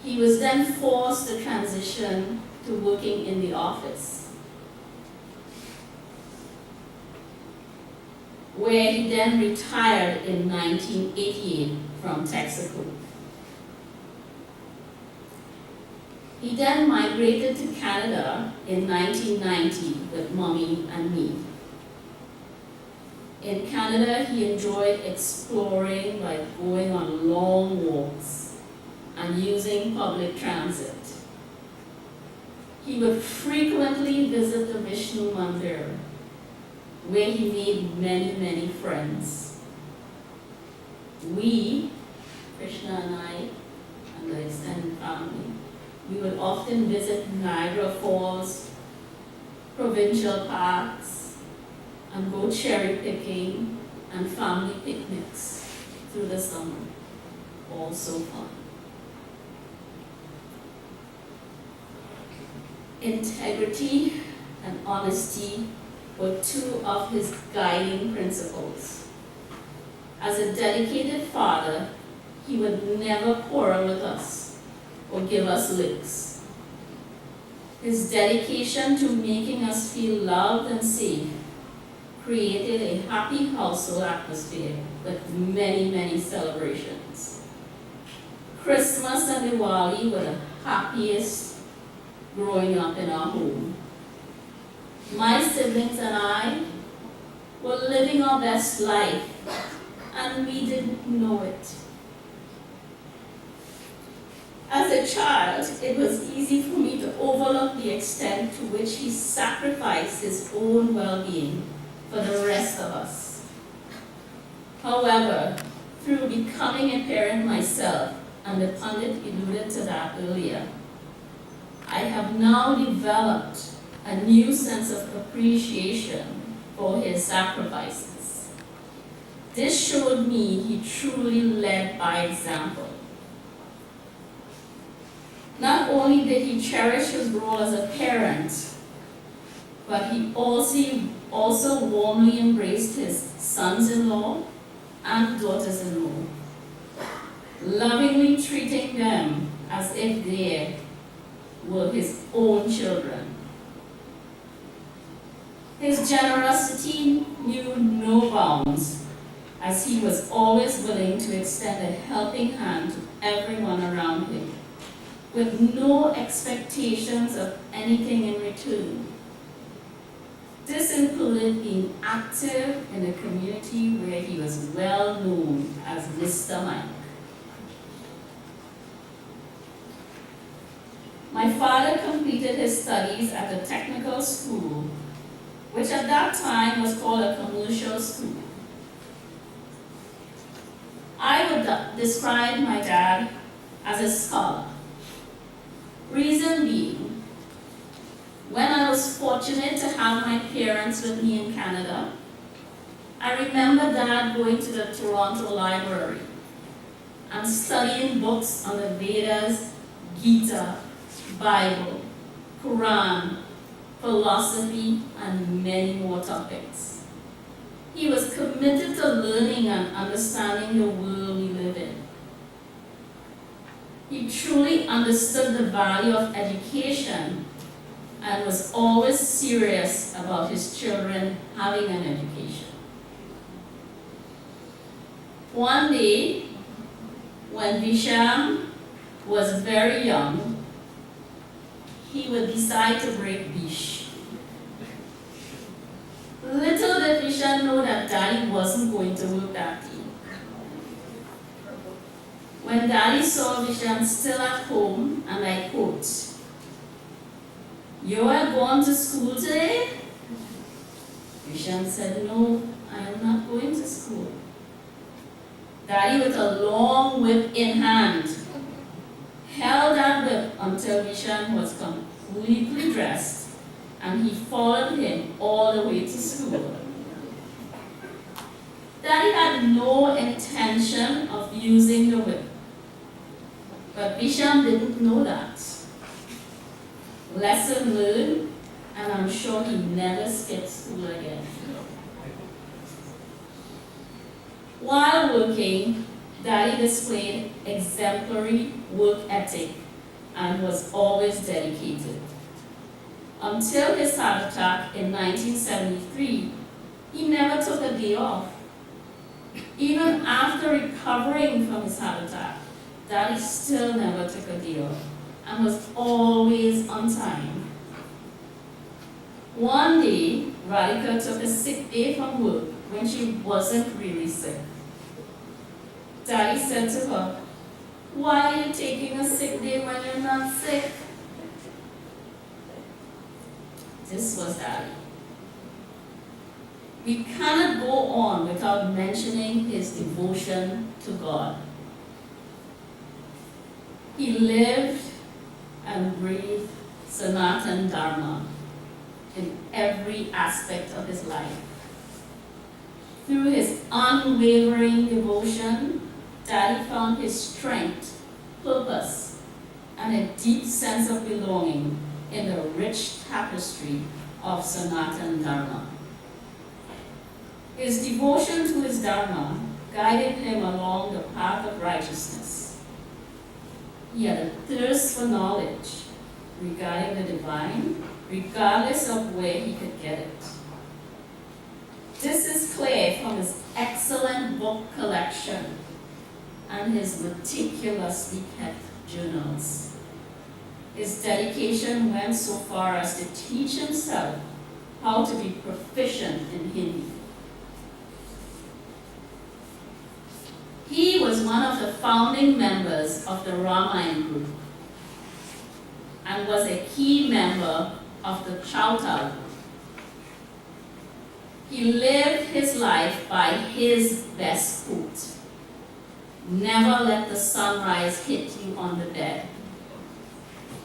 Speaker 4: he was then forced to transition to working in the office, where he then retired in 1988 from Texaco. He then migrated to Canada in 1990 with Mommy and me. In Canada, he enjoyed exploring by going on long walks and using public transit. He would frequently visit the Vishnu Mandir, where he made many, many friends. We, Krishna and I, and the extended family, we would often visit Niagara Falls, provincial parks, and go cherry picking and family picnics through the summer. All so fun. Integrity and honesty were two of his guiding principles. As a dedicated father, he would never quarrel with us or give us licks. His dedication to making us feel loved and safe created a happy household atmosphere with many, many celebrations. Christmas and Diwali were the happiest growing up in our home. My siblings and I were living our best life, and we didn't know it. As a child, it was easy for me to overlook the extent to which he sacrificed his own well-being for the rest of us. However, through becoming a parent myself, and the pundit alluded to that earlier, I have now developed a new sense of appreciation for his sacrifices. This showed me he truly led by example. Not only did he cherish his role as a parent, but he also warmly embraced his sons-in-law and daughters-in-law, lovingly treating them as if they were his own children. His generosity knew no bounds, as he was always willing to extend a helping hand to everyone around him, with no expectations of anything in return. This included being active in a community where he was well known as Mr. Mike. My father completed his studies at a technical school, which at that time was called a commercial school. I would describe my dad as a scholar. Reason being, when I was fortunate to have my parents with me in Canada, I remember Dad going to the Toronto Library and studying books on the Vedas, Gita, Bible, Quran, philosophy, and many more topics. He was committed to learning and understanding the world we live in. He truly understood the value of education and was always serious about his children having an education. One day, when Visham was very young, he would decide to break Bish. Little did Visham know that Daddy wasn't going to work that day. When Daddy saw Visham still at home, and I quote, "You are going to school today?" Visham said, "No, I am not going to school." Daddy, with a long whip in hand, held that whip until Visham was completely dressed, and he followed him all the way to school. Daddy had no intention of using the whip, but Visham didn't know that. Lesson learned, and I'm sure he never skipped school again. While working, Daddy displayed exemplary work ethic and was always dedicated. Until his heart attack in 1973, he never took a day off. Even after recovering from his heart attack, Daddy still never took a day off and was always on time. One day, Radhika took a sick day from work when she wasn't really sick. Daddy said to her, "Why are you taking a sick day when you're not sick?" This was Daddy. We cannot go on without mentioning his devotion to God. He lived and breathed Sanatan Dharma in every aspect of his life. Through his unwavering devotion, Daddy found his strength, purpose, and a deep sense of belonging in the rich tapestry of Sanatan Dharma. His devotion to his Dharma guided him along the path of righteousness. He had a thirst for knowledge regarding the divine, regardless of where he could get it. This is clear from his excellent book collection and his meticulously kept journals. His dedication went so far as to teach himself how to be proficient in Hindi. He was one of the founding members of the Ramon group and was a key member of the Chautal group. He lived his life by his best quote: "Never let the sunrise hit you on the bed."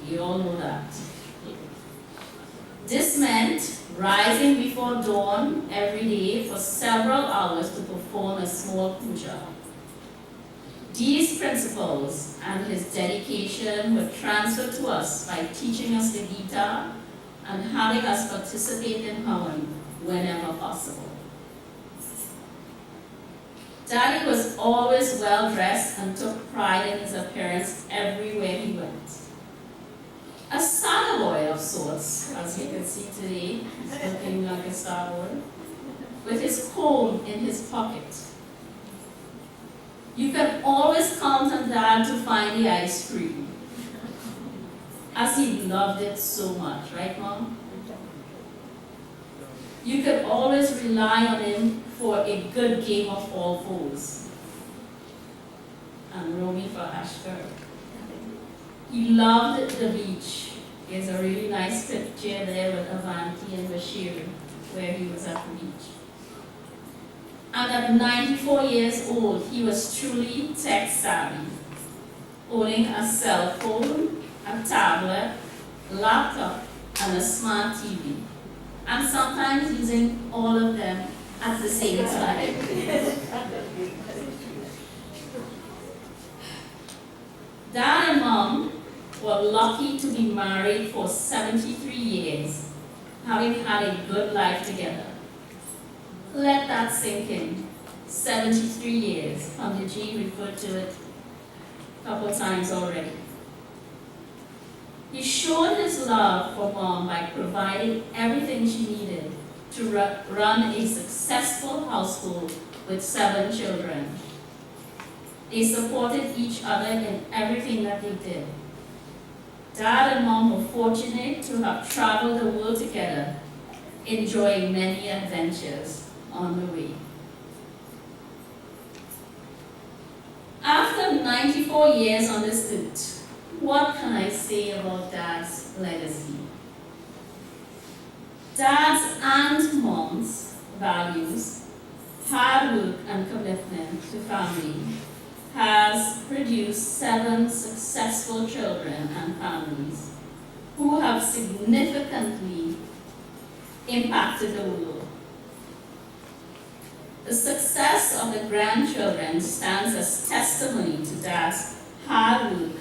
Speaker 4: You all know that. This meant rising before dawn every day for several hours to perform a small puja. These principles and his dedication were transferred to us by teaching us the Gita and having us participate in Havan whenever possible. Daddy was always well dressed and took pride in his appearance everywhere he went. A star boy of sorts, as you can see today, he's looking like a star boy, with his comb in his pocket. You can always count on Dad to find the ice cream, as he loved it so much, right, Mom? You could always rely on him for a good game of all fours. And Romy for Ashford. He loved the beach. There's a really nice picture there with Avanti and Bashir where he was at the beach. And at 94 years old, he was truly tech savvy, owning a cell phone, a tablet, laptop, and a smart TV, and sometimes using all of them at the same time. Dad and Mom were lucky to be married for 73 years, having had a good life together. Let that sink in. 73 years. Panditji referred to it a couple times already. He showed his love for Mom by providing everything she needed to run a successful household with 7 children. They supported each other in everything that they did. Dad and Mom were fortunate to have traveled the world together, enjoying many adventures on the way. After 94 years on this earth, what can I say about Dad's legacy? Dad's and Mom's values, hard work and commitment to family has produced 7 successful children and families who have significantly impacted the world. The success of the grandchildren stands as testimony to Dad's hard work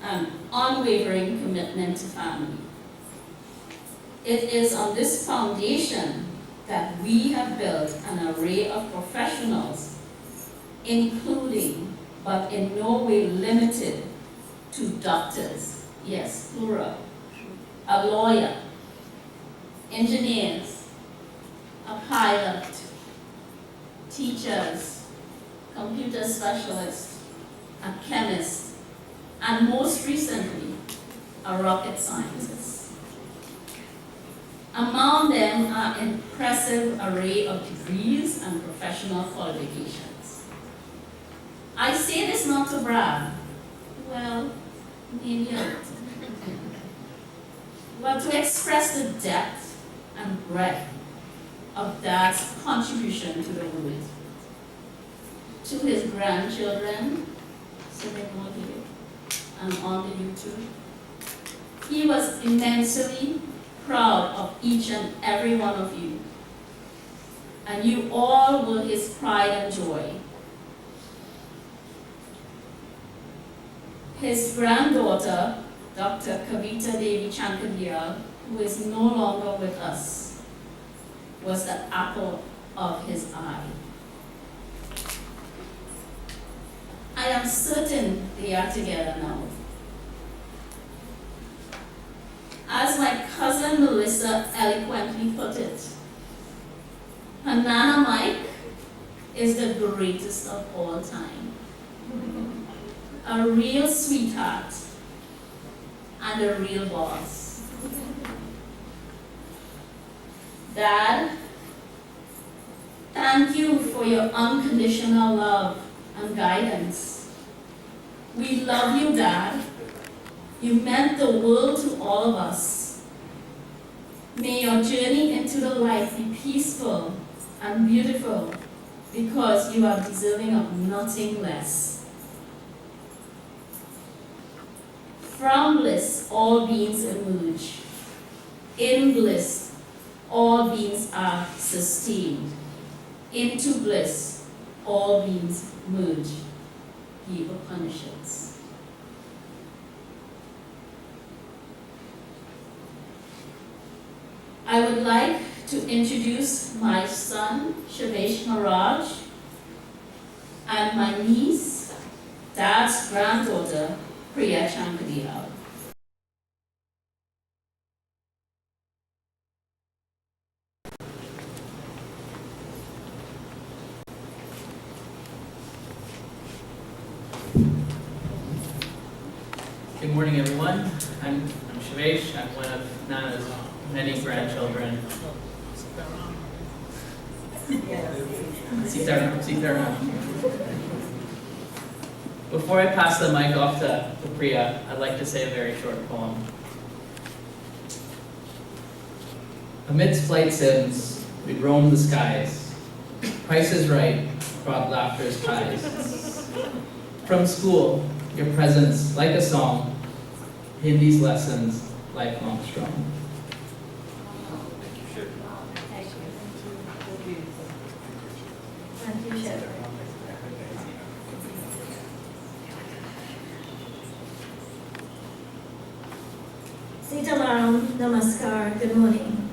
Speaker 4: and unwavering commitment to family. It is on this foundation that we have built an array of professionals including, but in no way limited to doctors, yes, plural, a lawyer, engineers, a pilot, teachers, computer specialists, a chemist, and most recently, a rocket scientist. Among them are an impressive array of degrees and professional qualifications. I say this not to brag, well, maybe a little, but to express the depth and breadth of Dad's contribution to the world. To his grandchildren, sitting over here and on the YouTube, he was immensely proud of each and every one of you, and you all were his pride and joy. His granddaughter, Dr. Kavita Devi Chankadiyal, who is no longer with us, was the apple of his eye. I am certain they are together now. As my cousin Melissa eloquently put it, her Nana Mike is the greatest of all time. A real sweetheart and a real boss. Dad, thank you for your unconditional love and guidance. We love you, Dad. You meant the world to all of us. May your journey into the light be peaceful and beautiful, because you are deserving of nothing less. From bliss, all beings emerge. In bliss, all beings are sustained. Into bliss, all beings merge. The Upanishads. I would like to introduce my son, Shavesh Maharaj, and my niece, Dad's granddaughter, Priya Chankadiyal.
Speaker 5: Good morning, everyone. I'm Shavesh. I'm one of Nana's many grandchildren. Sitaram. Before I pass the mic off to Priya, I'd like to say a very short poem. Amidst flight sims, we'd roam the skies. Price is Right brought laughter's ties. From school, your presence, like a song, Hindi's lessons, lifelong strong.
Speaker 6: Sitamaram, Namaskar, good morning.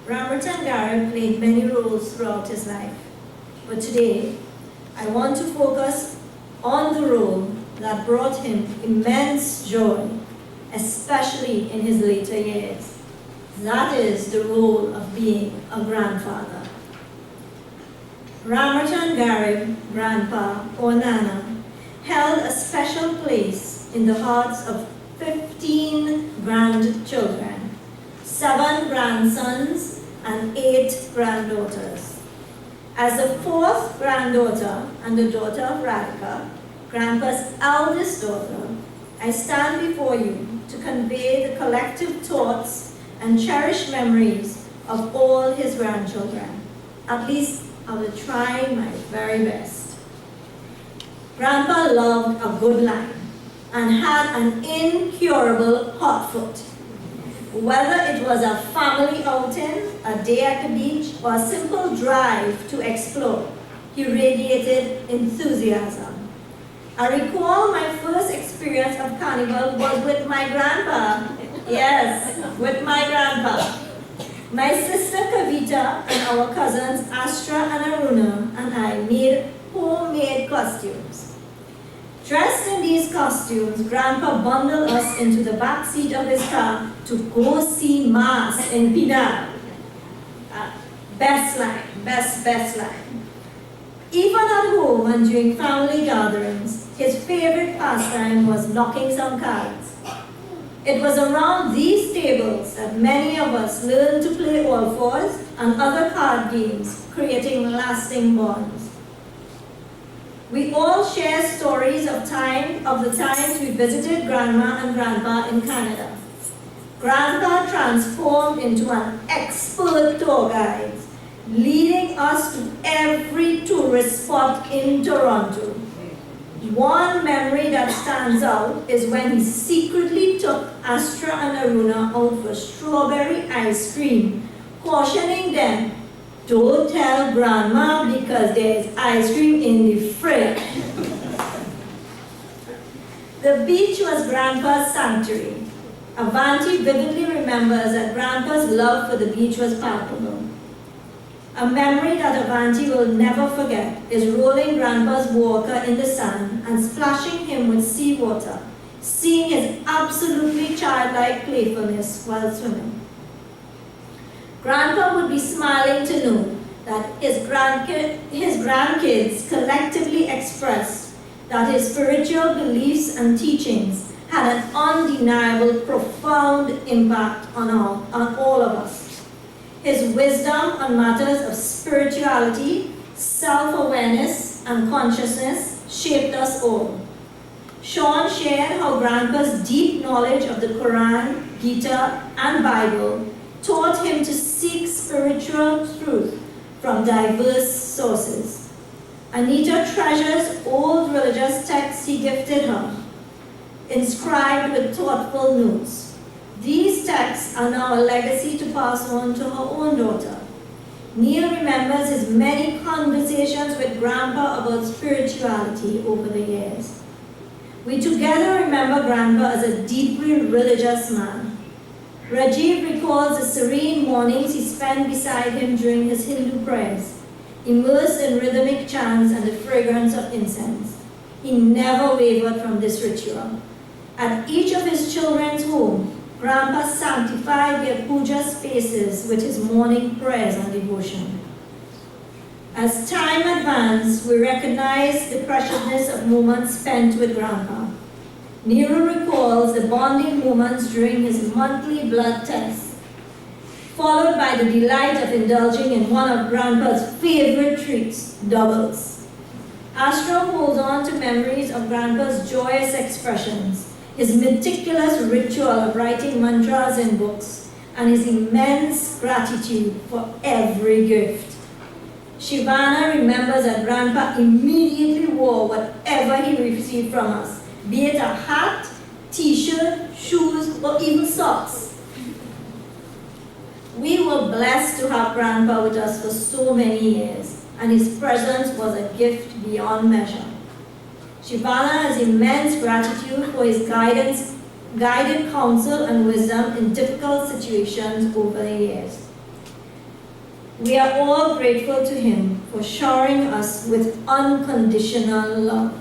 Speaker 6: Ramrattan Garib played many roles throughout his life, but today I want to focus on the role that brought him immense joy, especially in his later years. That is the role of being a grandfather. Ramrattan Garib, Grandpa or Nana, held a special place in the hearts of 15 grandchildren, 7 grandsons and 8 granddaughters. As the 4th granddaughter and the daughter of Radhika, Grandpa's eldest daughter, I stand before you to convey the collective thoughts and cherished memories of all his grandchildren. At least I will try my very best. Grandpa loved a good line and had an incurable hot foot. Whether it was a family outing, a day at the beach, or a simple drive to explore, he radiated enthusiasm. I recall my first experience of carnival was with my grandpa. Yes, with my grandpa. My sister Kavita and our cousins Astra and Aruna and I made homemade costumes. Dressed in these costumes, Grandpa bundled us into the back seat of his car to go see Mass in Penal. Best line. Even at home and during family gatherings, his favorite pastime was knocking some cards. It was around these tables that many of us learned to play all fours and other card games, creating lasting bonds. We all share stories of the times we visited Grandma and Grandpa in Canada. Grandpa transformed into an expert tour guide, leading us to every tourist spot in Toronto. One memory that stands out is when he secretly took Astra and Aruna out for strawberry ice cream, cautioning them, "Don't tell Grandma because there's ice cream in the fridge." The beach was Grandpa's sanctuary. Avanti vividly remembers that Grandpa's love for the beach was palpable. A memory that Avanti will never forget is rolling Grandpa's walker in the sand and splashing him with seawater, seeing his absolutely childlike playfulness while swimming. Grandpa would be smiling to know that his grandkids collectively expressed that his spiritual beliefs and teachings had an undeniable, profound impact on all of us. His wisdom on matters of spirituality, self-awareness, and consciousness shaped us all. Sean shared how Grandpa's deep knowledge of the Quran, Gita, and Bible taught him to seek spiritual truth from diverse sources. Anita treasures old religious texts he gifted her, inscribed with thoughtful notes. These texts are now a legacy to pass on to her own daughter. Neil remembers his many conversations with Grandpa about spirituality over the years. We together remember Grandpa as a deeply religious man. Rajiv recalls the serene mornings he spent beside him during his Hindu prayers, immersed in rhythmic chants and the fragrance of incense. He never wavered from this ritual. At each of his children's homes, Grandpa sanctified their puja spaces with his morning prayers and devotion. As time advanced, we recognize the preciousness of moments spent with Grandpa. Nero recalls the bonding moments during his monthly blood test, followed by the delight of indulging in one of Grandpa's favorite treats, doubles. Astra holds on to memories of Grandpa's joyous expressions, his meticulous ritual of writing mantras in books, and his immense gratitude for every gift. Shivana remembers that Grandpa immediately wore whatever he received from us, be it a hat, t-shirt, shoes, or even socks. We were blessed to have Grandpa with us for so many years, and his presence was a gift beyond measure. Shivana has immense gratitude for his guided counsel and wisdom in difficult situations over the years. We are all grateful to him for showering us with unconditional love.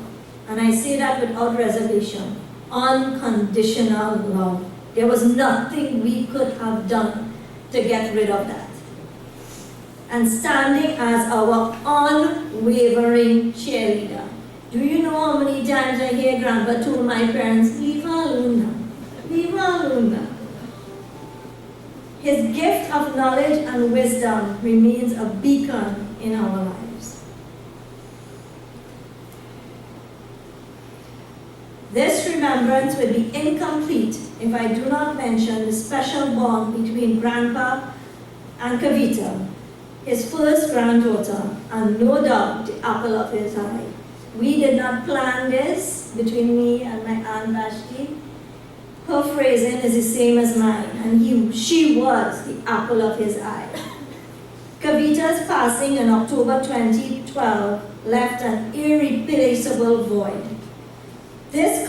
Speaker 6: And I say that without reservation. Unconditional love. There was nothing we could have done to get rid of that. And standing as our unwavering cheerleader. Do you know how many times I hear Grandpa told my parents, "Leave her alone now. Leave her alone now." His gift of knowledge and wisdom remains a beacon in our lives. This remembrance would be incomplete if I do not mention the special bond between Grandpa and Kavita, his first granddaughter, and no doubt the apple of his eye. We did not plan this between me and my Aunt Vashti. Her phrasing is the same as mine, and she was the apple of his eye. Kavita's passing in October 2012 left an irreplaceable void. This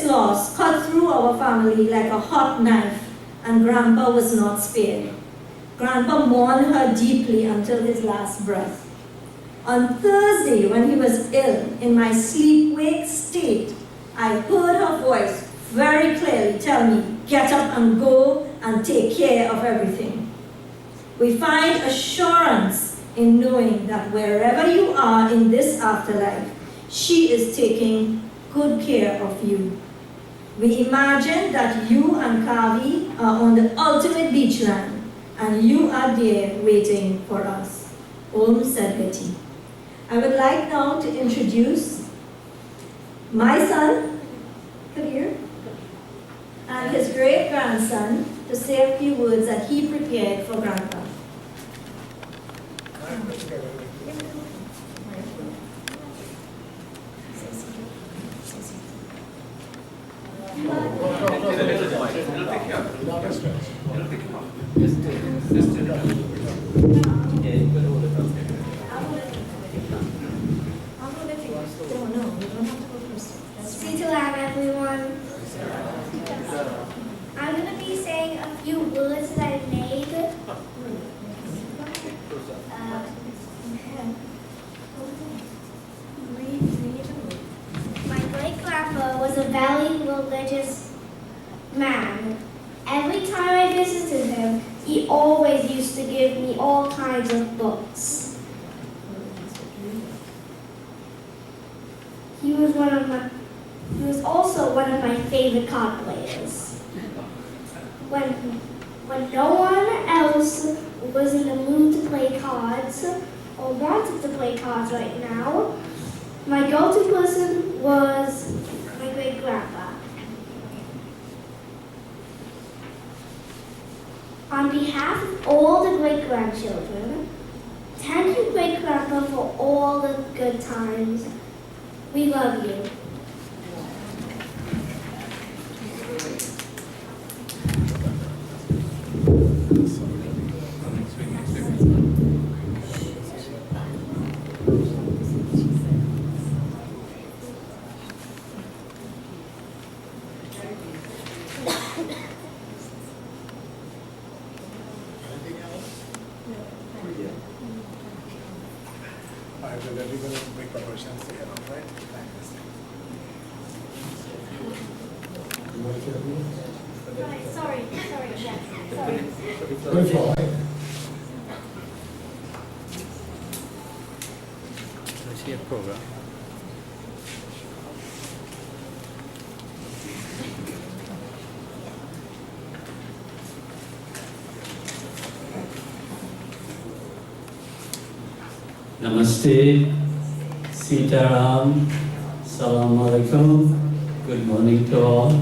Speaker 6: loss cut through our family like a hot knife and Grandpa was not spared. Grandpa mourned her deeply until his last breath. On Thursday, when he was ill, in my sleep-wake state, I heard her voice very clearly tell me, "Get up and go and take care of everything." We find assurance in knowing that wherever you are in this afterlife, she is taking good care of you. We imagine that you and Kavi are on the ultimate beachland, and you are there waiting for us. Om Sadgati. I would like now to introduce my son, Kabir, and his great-grandson to say a few words that he prepared for Grandpa.
Speaker 7: Sitalam, everyone. I'm going to be saying a few words that I made. My great-grandpa was a very religious man. Every time I visited him, he always used to give me all kinds of books. He was also one of my favorite card players. When no one else was in the mood to play cards or wanted to play cards right now, my go-to person was my great-grandpa. On behalf of all the great-grandchildren, thank you, great-grandpa, for all the good times. We love you.
Speaker 8: Namaste, Sitaram, Salam Alaikum, good morning to all.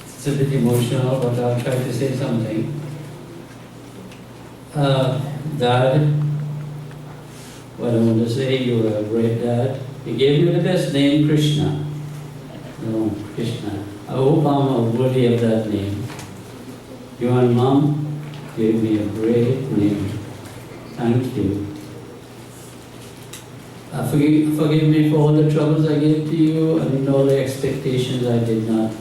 Speaker 8: It's a bit emotional, but I'll try to say something. Dad, what I want to say, you were a great dad. He gave you the best name, Krishna. No, Krishna. I hope I'm worthy of that name. You and Mom gave me a great name. Thank you. Forgive me for all the troubles I gave to you and all the expectations I did not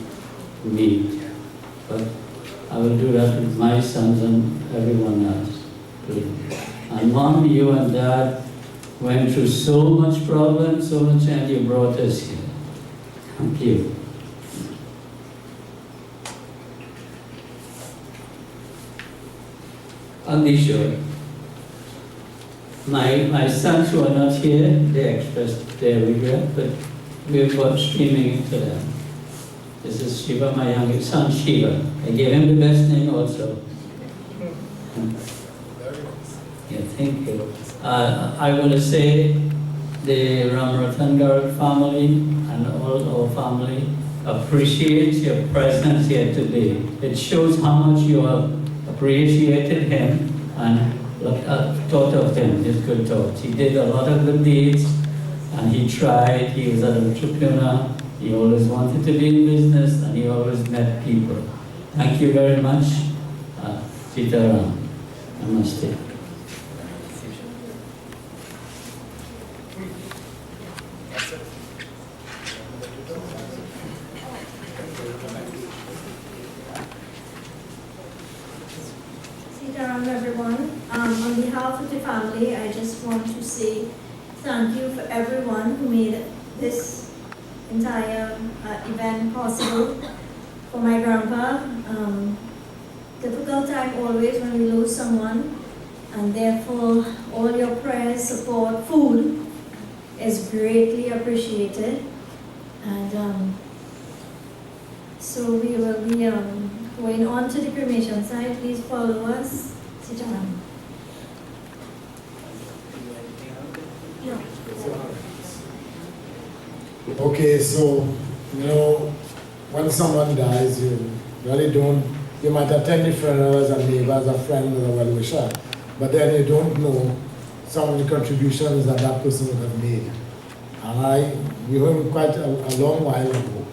Speaker 8: meet. But I will do that with my sons and everyone else. And Mom, you and Dad went through so much problems, so much, and you brought us here. Thank you. I'll be sure. My sons who are not here, they expressed their regret, but we've got streaming to them. This is Shiva, my youngest son, Shiva. I gave him the best name also. Yeah, thank you. I want to say the Ramrattan Garib family and all our family appreciates your presence here today. It shows how much you have appreciated him and thought of him, his good thoughts. He did a lot of good deeds and he tried. He was an entrepreneur. He always wanted to be in business and he always met people. Thank you very much. Sitaram. Namaste.
Speaker 6: Sitaram, everyone. On behalf of the family, I just want to say thank you for everyone who made this entire event possible. For my grandpa, difficult time always when we lose someone, and therefore all your prayers, support, food is greatly appreciated. And so we will be going on to the cremation site. Please follow us. Sitaram.
Speaker 1: Okay, so, when someone dies, you really don't, you might attend the funerals and leave as a friend or a well-wisher, but then you don't know some of the contributions that that person would have made. And we knew him quite a long while ago,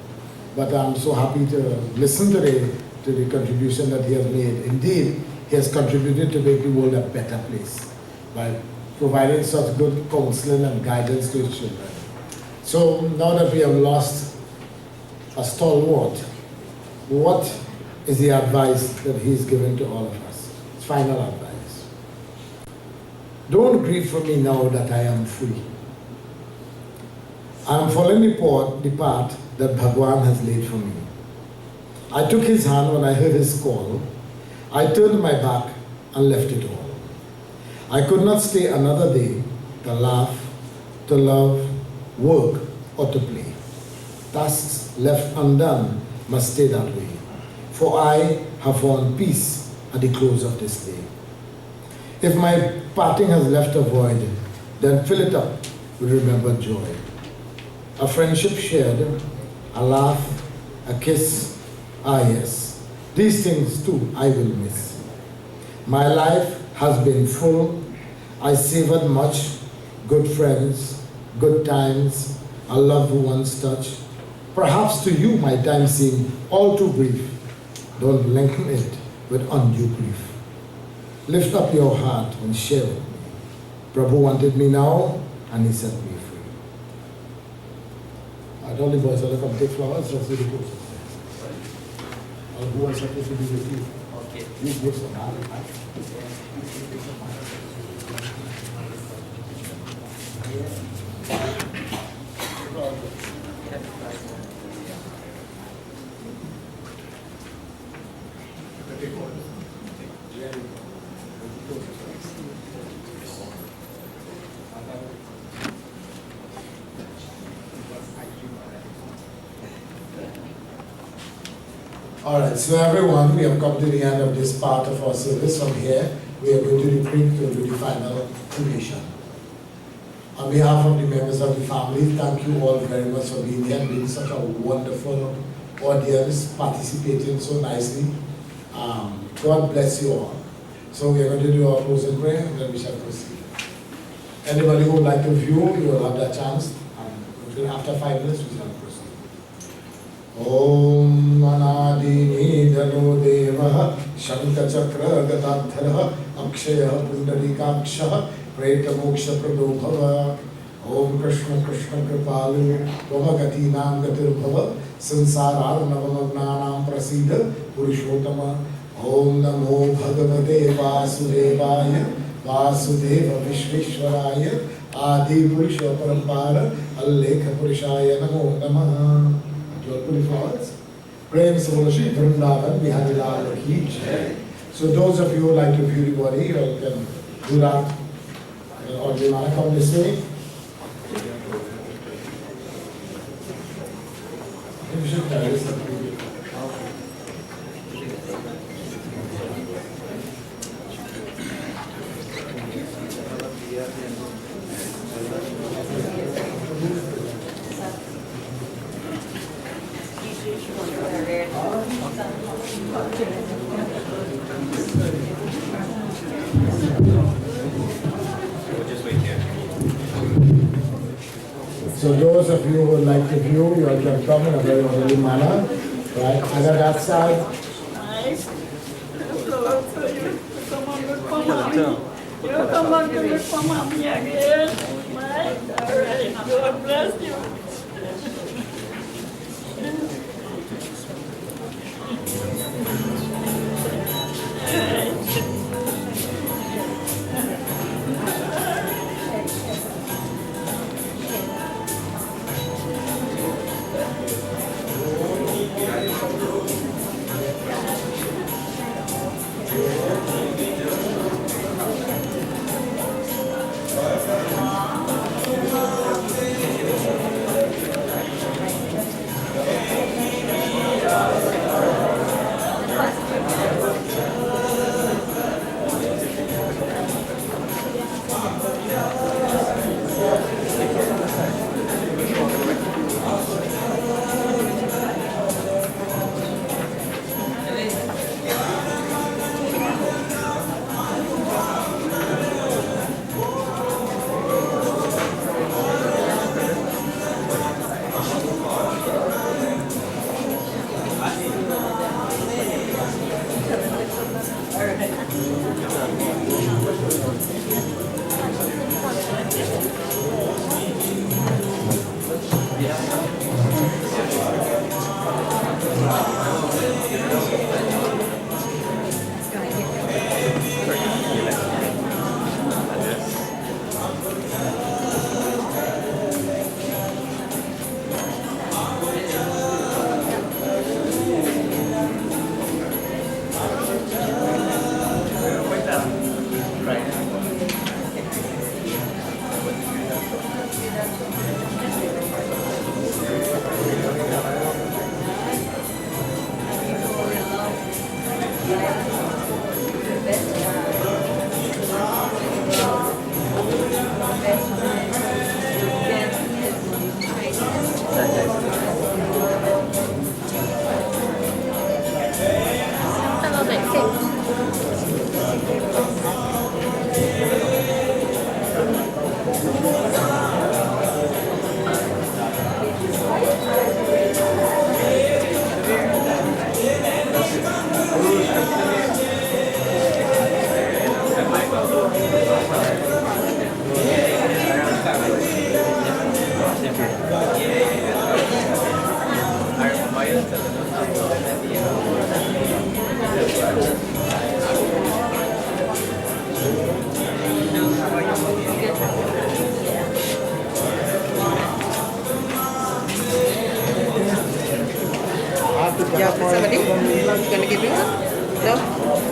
Speaker 1: but I'm so happy to listen to the contribution that he has made. Indeed, he has contributed to make the world a better place by providing such good counseling and guidance to his children. So now that we have lost a stalwart, what is the advice that he's given to all of us? His final advice. Don't grieve for me now that I am free. I am following the path that Bhagwan has laid for me. I took his hand when I heard his call. I turned my back and left it all. I could not stay another day to laugh, to love, work, or to play. Tasks left undone must stay that way, for I have found peace at the close of this day. If my parting has left a void, then fill it up with remembered joy. A friendship shared, a laugh, a kiss, yes, these things too I will miss. My life has been full, I savored much, good friends, good times, a loved one's touch. Perhaps to you my time seemed all too brief. Don't lengthen it with undue grief. Lift up your heart and share with me. Prabhu wanted me now, and he set me free. I told the boys, I'll come take flowers, just do the process. Who was supposed to be with you? Okay. You give some All right, so everyone, we have come to the end of this part of our service. From here, we are going to the creek to do the final cremation. On behalf of the members of the family, thank you all very much for being here, being such a wonderful audience, participating so nicely. God bless you all. So we are going to do our closing prayer and then we shall proceed. Anybody who would like to view, you will have that chance. After 5 minutes, we shall proceed. Om Anadi Nidano Deva Shankachakra Gatadhara Akshaya Pundalikaksha Preta Moksha Pradobhava Om Krishna Krishna Kripalu Vamagati Nam Gatirbhava Sansara Navamagnanam Prasida Purushotama Om Namo Bhagavate Vasudevaya Vasudeva Vishveshwaraya Adi Purusha Parampara Allekha Purushaya Namo Namaha. Prem Samolashi Vrindavan Bihari Lal Ki Jai. So those of you who like to view the body, you can do that. Or do you want to come this way? You should try this. So those of you who would like to view, you all can come in a very orderly manner. Right, either that side.
Speaker 2: Come on to look for mommy again. All right, God bless you.
Speaker 9: Yeah, somebody gonna give you one? No?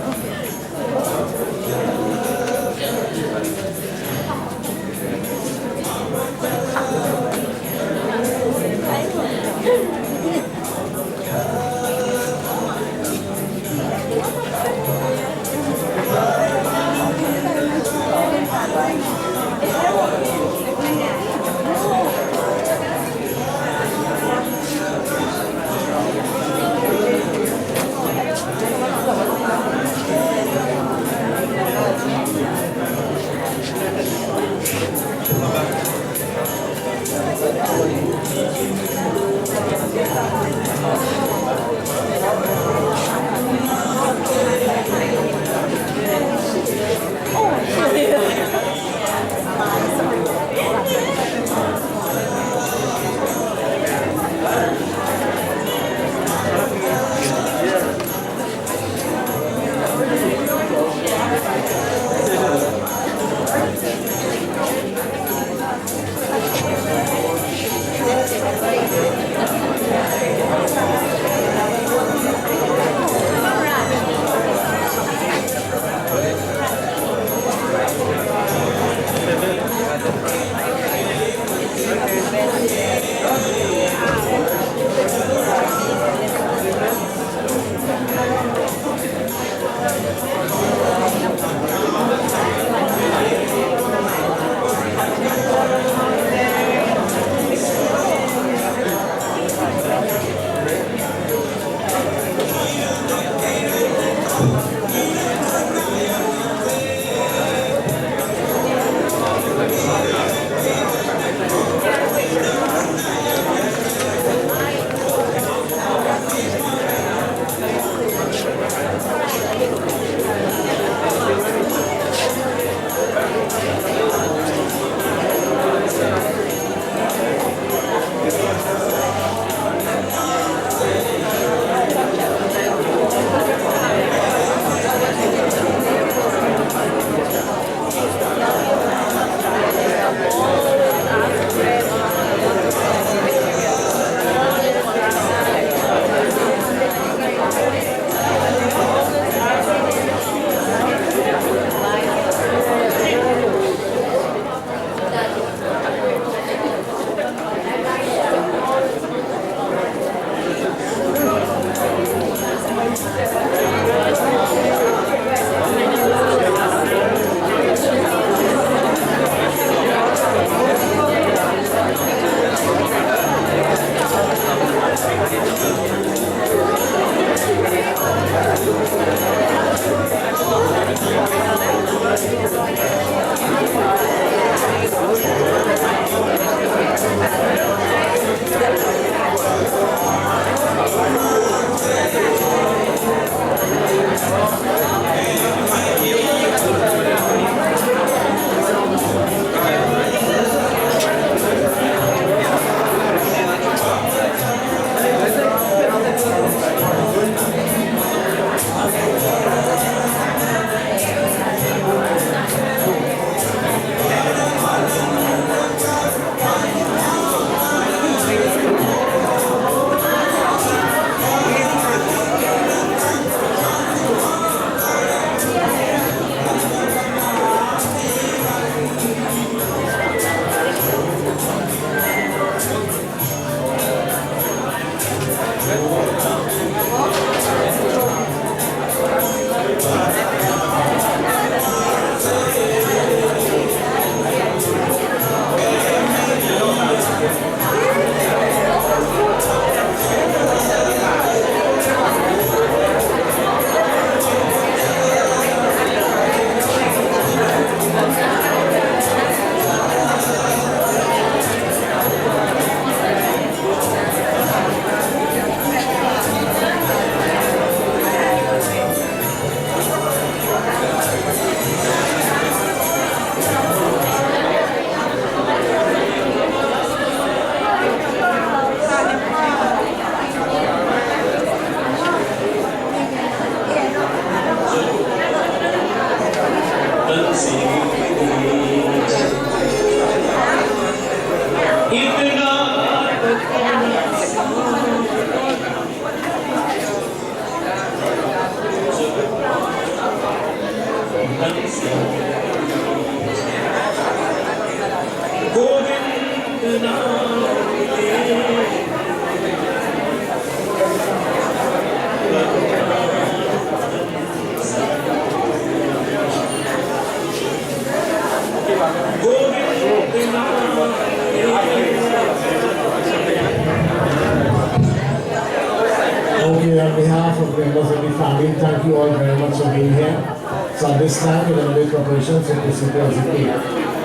Speaker 1: thank you all very much for being here. So at this time, we're going to make preparations for reciprocity.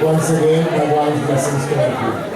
Speaker 1: Once again, Bhagwan's blessings to you.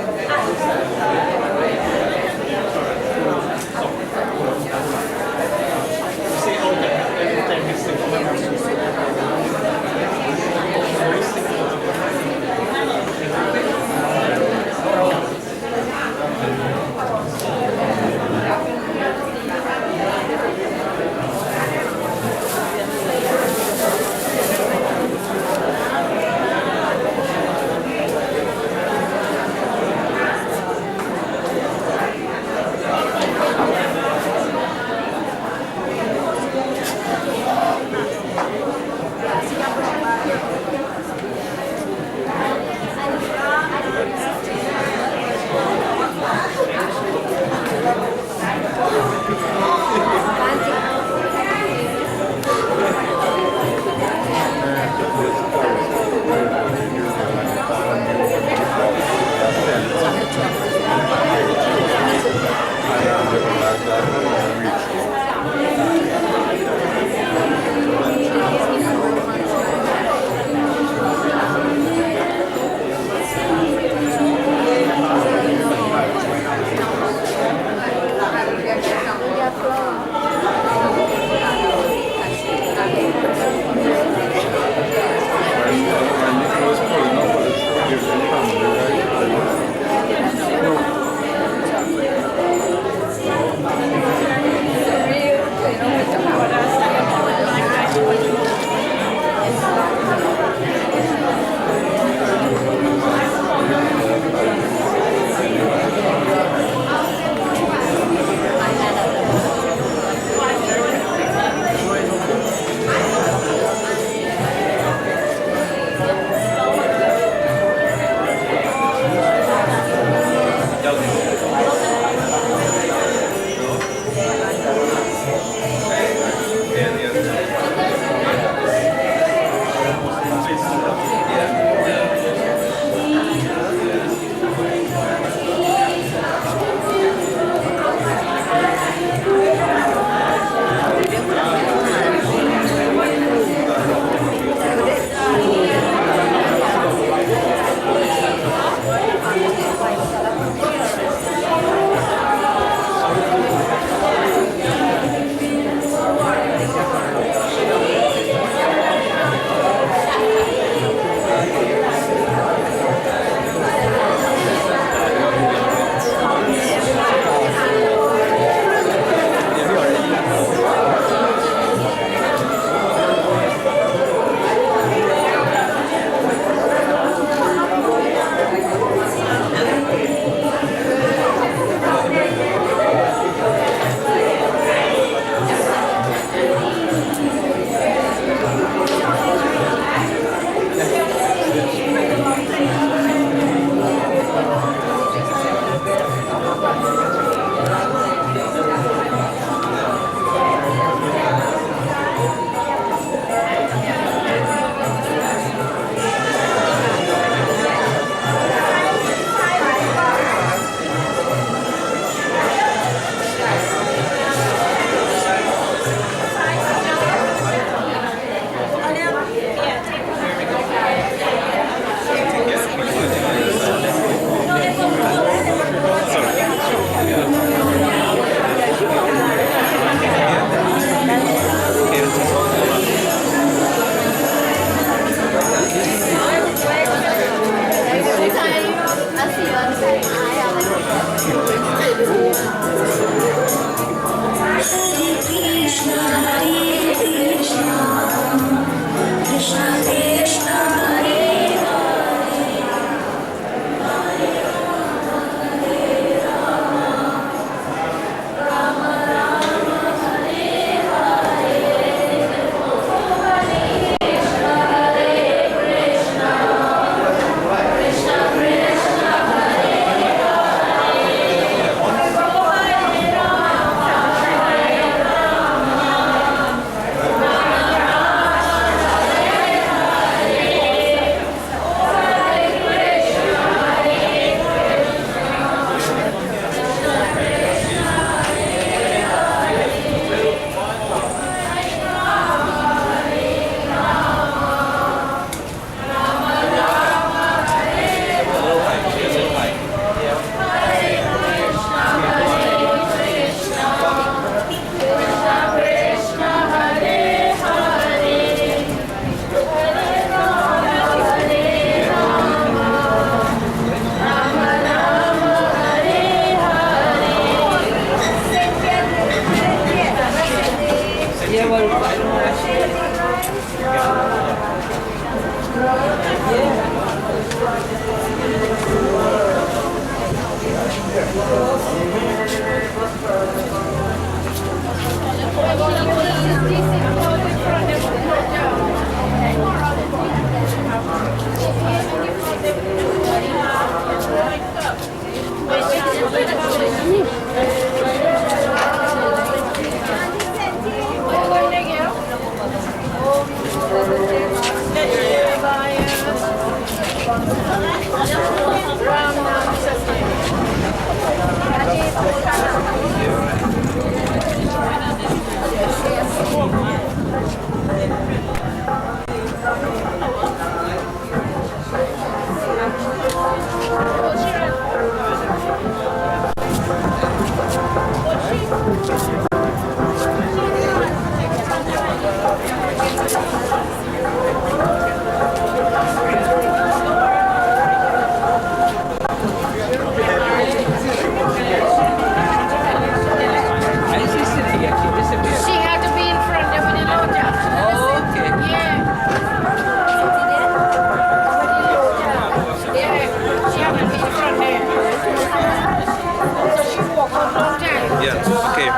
Speaker 10: Yeah, okay.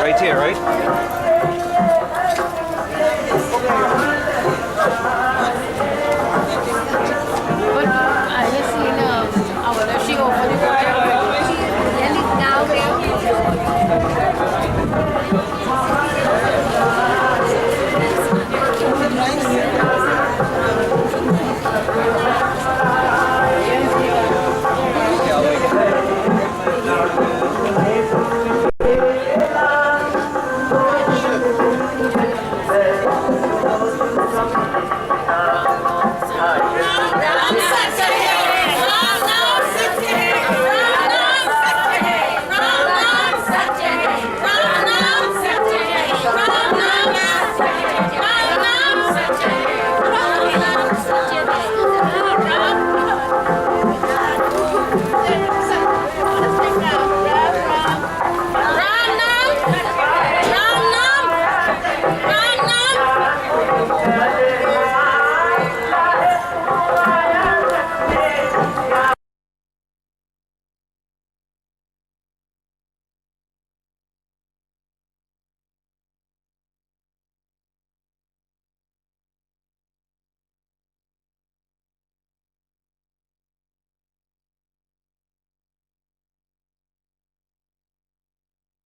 Speaker 10: Right here, right?